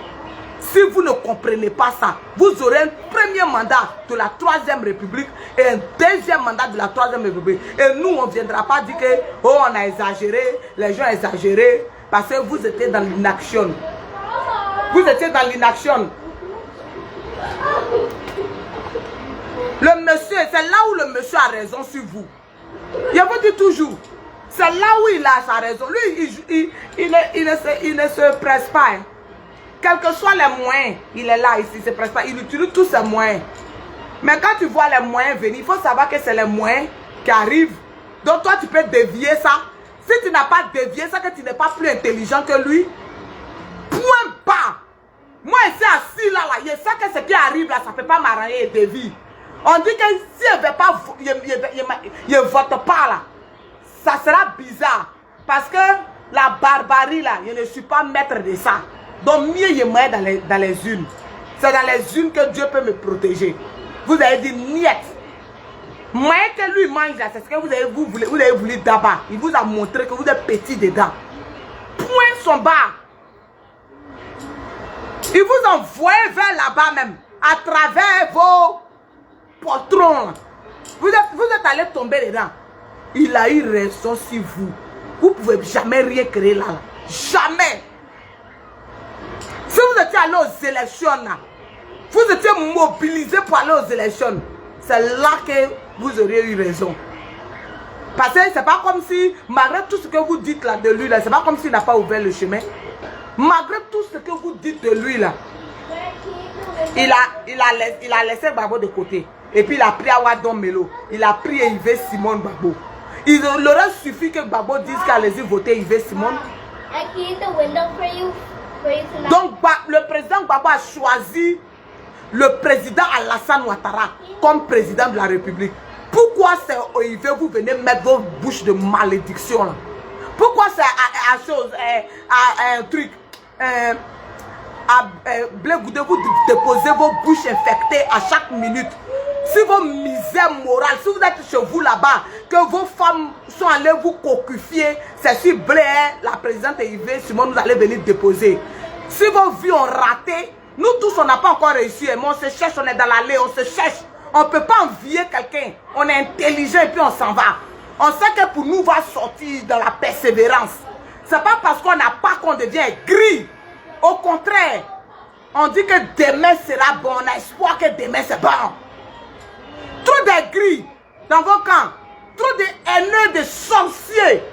Si vous ne comprenez pas ça, vous aurez un 1er mandat de la 3e République et un 2e mandat de la 3e République. Et nous, on ne viendra pas dire que oh, on a exagéré, les gens ont exagéré, parce que vous étiez dans l'inaction. Vous étiez dans l'inaction. Le monsieur, c'est là où le monsieur a raison sur vous. Je vous dis toujours, c'est là où il a sa raison. Lui, il ne se presse pas. Hein. Quels que soient les moyens, il est là, ici, il ne se presse pas. Il utilise tous ses moyens. Mais quand tu vois les moyens venir, il faut savoir que c'est les moyens qui arrivent. Donc toi, tu peux dévier ça. Si tu n'as pas dévié ça, que tu n'es pas plus intelligent que lui, point bas. Moi, ici, assis là, je sais que ce qui arrive là, ça ne peut pas m'arranger et dévier. On dit que si je ne vote pas là, ça sera bizarre. Parce que la barbarie là, je ne suis pas maître de ça. Donc mieux je mets dans les unes. C'est dans les unes que Dieu peut me protéger. Vous avez dit niet. Moi que lui mange là, c'est ce que vous avez voulu d'abord. Il vous a montré que vous êtes petit dedans. Point son bas. Il vous envoie vers là-bas même. À travers vos patrons. Vous êtes allé tomber dedans. Il a eu raison sur vous. Vous ne pouvez jamais rien créer là. Jamais. Si vous étiez allé aux élections là, vous étiez mobilisé pour aller aux élections, c'est là que vous auriez eu raison. Parce que c'est pas comme si, malgré tout ce que vous dites là de lui là, c'est pas comme s'il n'a pas ouvert le chemin. Malgré tout ce que vous dites de lui là, il a laissé Gbagbo de côté. Et puis il a pris Awadon Melo. Il a pris Yves Simon Gbagbo. Il aurait suffi que Gbagbo dise qu'allez-y voter Yves Simon. Donc le président Gbagbo a choisi le président Alassane Ouattara comme président de la République. Pourquoi c'est Yves, vous venez mettre vos bouches de malédiction là? Pourquoi c'est un truc Blé Goudé, vous déposez vos bouches infectées à chaque minute? Si vos misères morales, si vous êtes chez vous là-bas, que vos femmes sont allées vous cocufier, c'est sur Blé, la présidente Yves Simon, nous allez venir déposer. Si vos vies ont raté, nous tous on n'a pas encore réussi, mais on se cherche, on est dans l'allée, on se cherche. On ne peut pas envier quelqu'un, on est intelligent et puis on s'en va. On sait que pour nous va sortir dans la persévérance. C'est pas parce qu'on n'a pas qu'on devient gris. Au contraire, on dit que demain sera bon, on a espoir que demain c'est bon. Trop de gris dans vos camps, trop de haineux, de sorciers.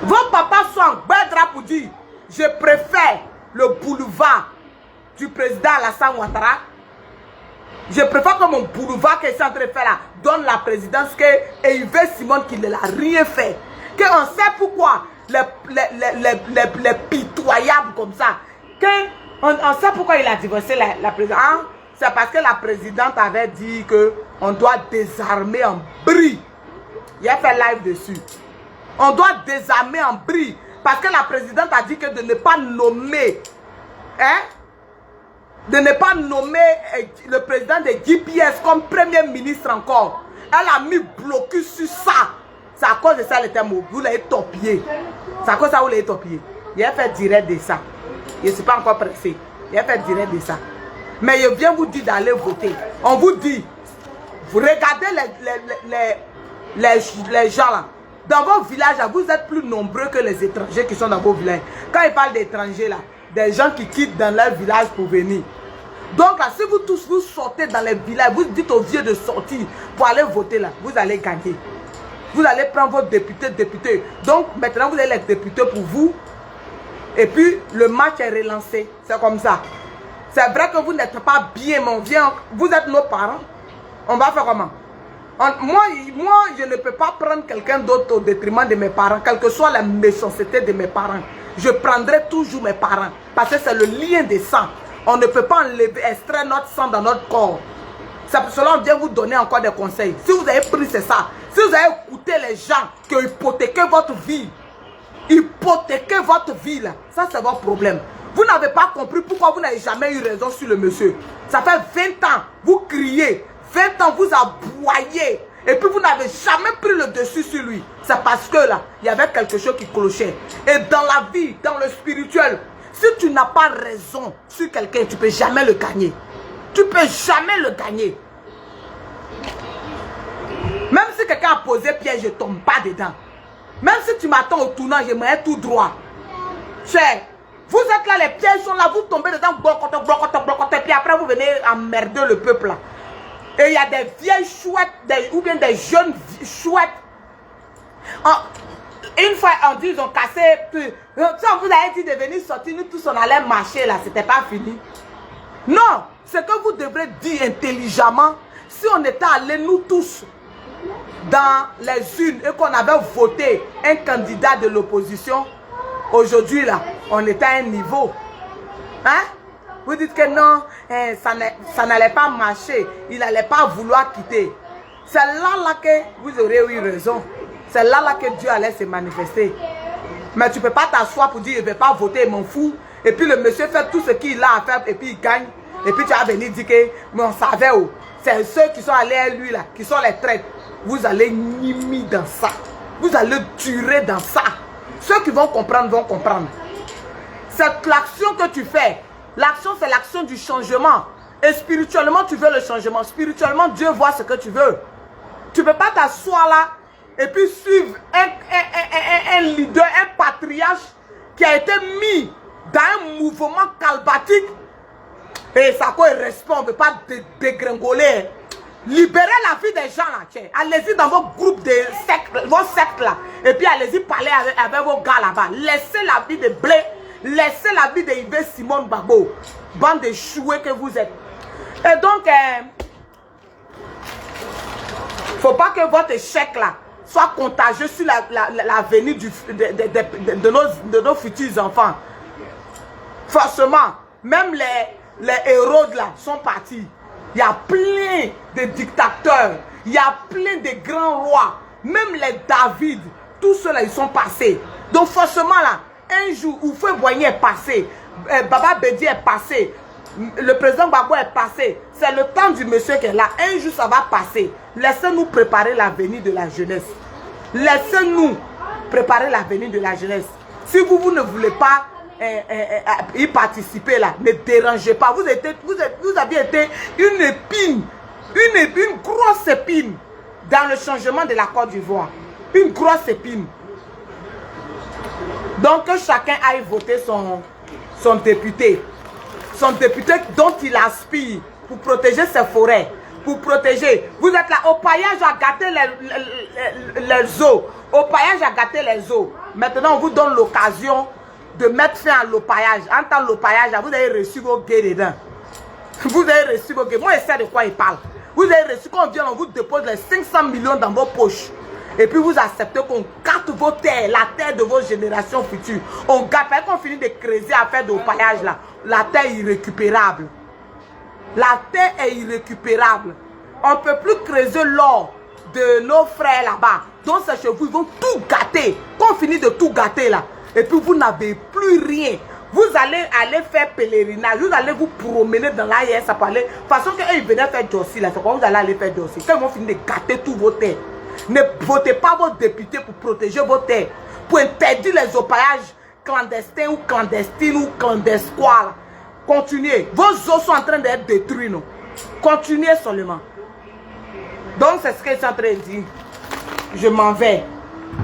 Vos papas sont en bedra pour dire, je préfère le boulevard du président Alassane Ouattara. Je préfère que mon boulevard que est en train de faire là donne la présidence que Yves Simon qui ne l'a rien fait. Qu'on sait pourquoi les pitoyables comme ça. On sait pourquoi il a divorcé la présidente. Hein? C'est parce que la présidente avait dit qu'on doit désarmer en bris. Il a fait live dessus. On doit désarmer en bris. Parce que la présidente a dit que de ne pas nommer, hein, de ne pas nommer le président de GPS comme premier ministre encore. Elle a mis blocus sur ça. C'est à cause de ça, le terme. Vous l'avez torpillé. C'est à cause de ça, vous l'avez torpillé. Il a fait direct de ça. Je ne suis pas encore pressé. Il a fait direct de ça. Mais je viens vous dire d'aller voter. On vous dit, vous regardez les gens là. Dans vos villages, vous êtes plus nombreux que les étrangers qui sont dans vos villages. Quand ils parlent d'étrangers là, des gens qui quittent dans leur village pour venir. Donc là, si vous tous vous sortez dans les villages, vous dites aux vieux de sortir pour aller voter là, vous allez gagner. Vous allez prendre vos députés. Donc maintenant, vous avez les députés pour vous. Et puis, le match est relancé. C'est comme ça. C'est vrai que vous n'êtes pas bien, mais on vient. Vous êtes nos parents. On va faire comment? Moi, je ne peux pas prendre quelqu'un d'autre au détriment de mes parents, quelle que soit la méchanceté de mes parents. Je prendrai toujours mes parents, parce que c'est le lien des sangs. On ne peut pas enlever, extraire notre sang dans notre corps. C'est pour cela qu'on vient vous donner encore des conseils. Si vous avez pris, c'est ça. Si vous avez écouté les gens qui ont hypothéqué votre vie, là, ça c'est votre problème. Vous n'avez pas compris pourquoi vous n'avez jamais eu raison sur le monsieur. Ça fait 20 ans, vous criez. 20 ans, vous aboyez. Et puis vous n'avez jamais pris le dessus sur lui. C'est parce que là, il y avait quelque chose qui clochait. Et dans la vie, dans le spirituel, si tu n'as pas raison sur quelqu'un, tu ne peux jamais le gagner. Tu ne peux jamais le gagner. Même si quelqu'un a posé piège, je ne tombe pas dedans. Même si tu m'attends au tournant, je me mets tout droit. Cher, Vous êtes là, les pièges sont là, vous tombez dedans, blocote, puis après vous venez emmerder le peuple là. Et il y a des vieilles chouettes, ou bien des jeunes chouettes. Une fois, on dit, ils ont cassé. Si on vous avait dit de venir sortir, nous tous on allait marcher là, c'était pas fini. Non, c'est que vous devrez dire intelligemment, si on était allés nous tous dans les urnes et qu'on avait voté un candidat de l'opposition, aujourd'hui là, on était à un niveau. Hein? Vous dites que non, ça n'allait pas marcher, il n'allait pas vouloir quitter. C'est là que vous aurez eu raison. C'est là que Dieu allait se manifester. Mais tu ne peux pas t'asseoir pour dire, je ne vais pas voter, m'en fous. Et puis le monsieur fait tout ce qu'il a à faire et puis il gagne. Et puis tu vas venir dire que, mais on savait où. C'est ceux qui sont allés à lui là, qui sont les traîtres. Vous allez nimi dans ça. Vous allez durer dans ça. Ceux qui vont comprendre, vont comprendre. C'est l'action que tu fais. L'action, c'est l'action du changement. Et spirituellement, tu veux le changement. Spirituellement, Dieu voit ce que tu veux. Tu ne peux pas t'asseoir là et puis suivre un leader, un patriarche qui a été mis dans un mouvement calbatique. Et ça quoi il respond, on ne veut pas dégringoler. Libérez la vie des gens là. Allez-y dans vos groupes de sectes, vos sectes là. Et puis allez-y parler avec vos gars là-bas. Laissez la vie de Blé. Laissez la vie de Yves Simone Babo. Bande de chouets que vous êtes. Et donc, faut pas que votre échec là soit contagieux sur la venue de nos futurs enfants. Forcément, même les héros là sont partis. Il y a plein de dictateurs, il y a plein de grands rois, même les David, tous ceux-là ils sont passés. Donc forcément là, un jour où Foué Boigny est passé, Baba Bédi est passé, le président Gbagbo est passé, c'est le temps du monsieur qui est là. Un jour ça va passer. Laissez-nous préparer l'avenir de la jeunesse. Laissez-nous préparer l'avenir de la jeunesse. Si vous ne voulez pas y participer là, ne dérangez pas. Vous aviez été une épine, une grosse épine dans le changement de la Côte d'Ivoire. Une grosse épine. Donc que chacun aille voter son député. Son député dont il aspire pour protéger ses forêts. Pour protéger. Vous êtes là, au paillage à gâter les eaux. Au paillage à gâter les eaux. Maintenant, on vous donne l'occasion de mettre fin à l'opaillage. En tant l'opaillage, vous avez reçu vos gays dedans. Vous avez reçu vos gays. Moi, je sais de quoi il parle. Vous avez reçu, quand on vient, on vous dépose les 500 millions dans vos poches. Et puis vous acceptez qu'on gâte vos terres, la terre de vos générations futures. On gâte, parce qu'on finit de creuser à faire de l'opaillage là. La terre est irrécupérable. La terre est irrécupérable. On ne peut plus creuser l'or de nos frères là-bas. Donc ces chevaux, ils vont tout gâter. Quand on finit de tout gâter là, et puis vous n'avez plus rien. Vous allez faire pèlerinage. Vous allez vous promener dans l'AIS. Ça peut aller. De toute façon, quand ils venaient faire Dossi là, c'est quand vous allez aller faire Dossi. Quand ils vont finir de gâter tous vos terres. Ne votez pas vos députés pour protéger vos terres. Pour interdire les opaillages clandestins ou clandestines ou clandescois. Continuez. Vos eaux sont en train d'être détruits. Non? Continuez seulement. Donc c'est ce que je suis en train de dire. Je m'en vais.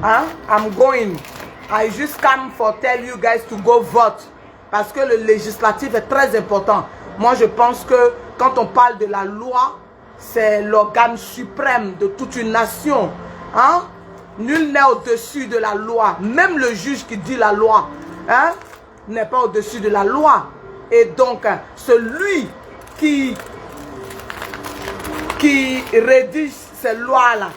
Hein? I'm going. I just come for tell you guys to go vote. Parce que le législatif est très important. Moi je pense que quand on parle de la loi, c'est l'organe suprême de toute une nation. Hein? Nul n'est au-dessus de la loi. Même le juge qui dit la loi, hein, n'est pas au-dessus de la loi. Et donc, celui qui rédige ces lois-là,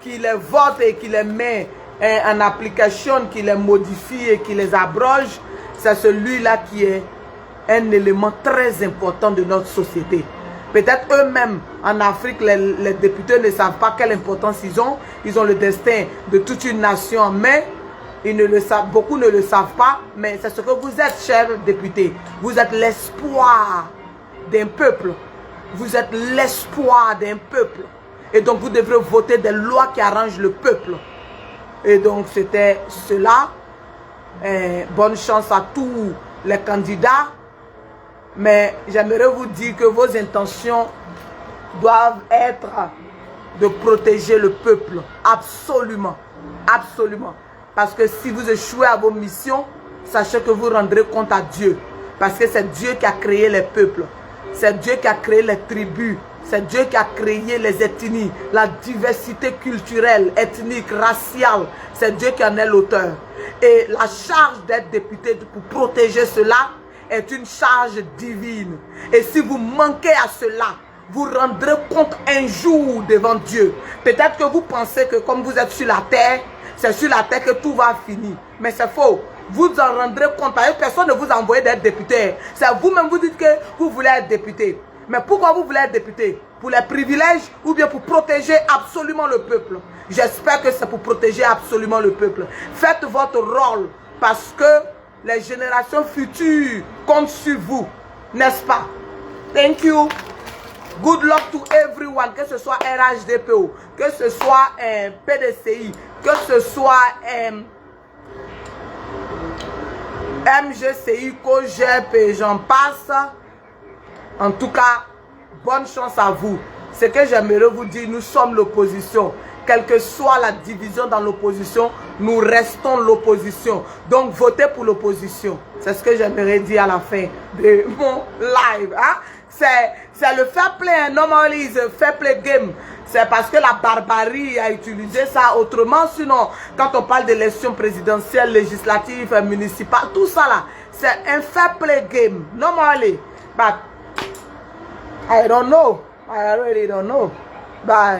qui les vote et qui les met en application, qui les modifie et qui les abroge, c'est celui-là qui est un élément très important de notre société. Peut-être eux-mêmes, en Afrique, les députés ne savent pas quelle importance ils ont. Ils ont le destin de toute une nation en main. Ils ne le savent, beaucoup ne le savent pas, mais c'est ce que vous êtes, chers députés. Vous êtes l'espoir d'un peuple. Vous êtes l'espoir d'un peuple. Et donc, vous devrez voter des lois qui arrangent le peuple. Et donc, c'était cela. Bonne chance à tous les candidats. Mais j'aimerais vous dire que vos intentions doivent être de protéger le peuple. Absolument. Absolument. Parce que si vous échouez à vos missions, sachez que vous rendrez compte à Dieu. Parce que c'est Dieu qui a créé les peuples. C'est Dieu qui a créé les tribus. C'est Dieu qui a créé les ethnies, la diversité culturelle, ethnique, raciale. C'est Dieu qui en est l'auteur. Et la charge d'être député pour protéger cela est une charge divine. Et si vous manquez à cela, vous rendrez compte un jour devant Dieu. Peut-être que vous pensez que comme vous êtes sur la terre, c'est sur la terre que tout va finir. Mais c'est faux. Vous en rendrez compte. Parce que personne ne vous a envoyé d'être député. C'est vous-même vous dites que vous voulez être député. Mais pourquoi vous voulez être député? Pour les privilèges ou bien pour protéger absolument le peuple? J'espère que c'est pour protéger absolument le peuple. Faites votre rôle parce que les générations futures comptent sur vous. N'est-ce pas? Thank you. Good luck to everyone. Que ce soit RHDPO, que ce soit PDCI, que ce soit MGCI, COGEP et j'en passe. En tout cas, bonne chance à vous. Ce que j'aimerais vous dire, nous sommes l'opposition. Quelle que soit la division dans l'opposition, nous restons l'opposition. Donc, votez pour l'opposition. C'est ce que j'aimerais dire à la fin de mon live. Hein? C'est le fair play. Normally, it's a fair play game. C'est parce que la barbarie a utilisé ça autrement. Sinon, quand on parle d'élections présidentielles, législatives, municipales, tout ça là, c'est un fair play game. Normally. But I don't know. I really don't know. Bye.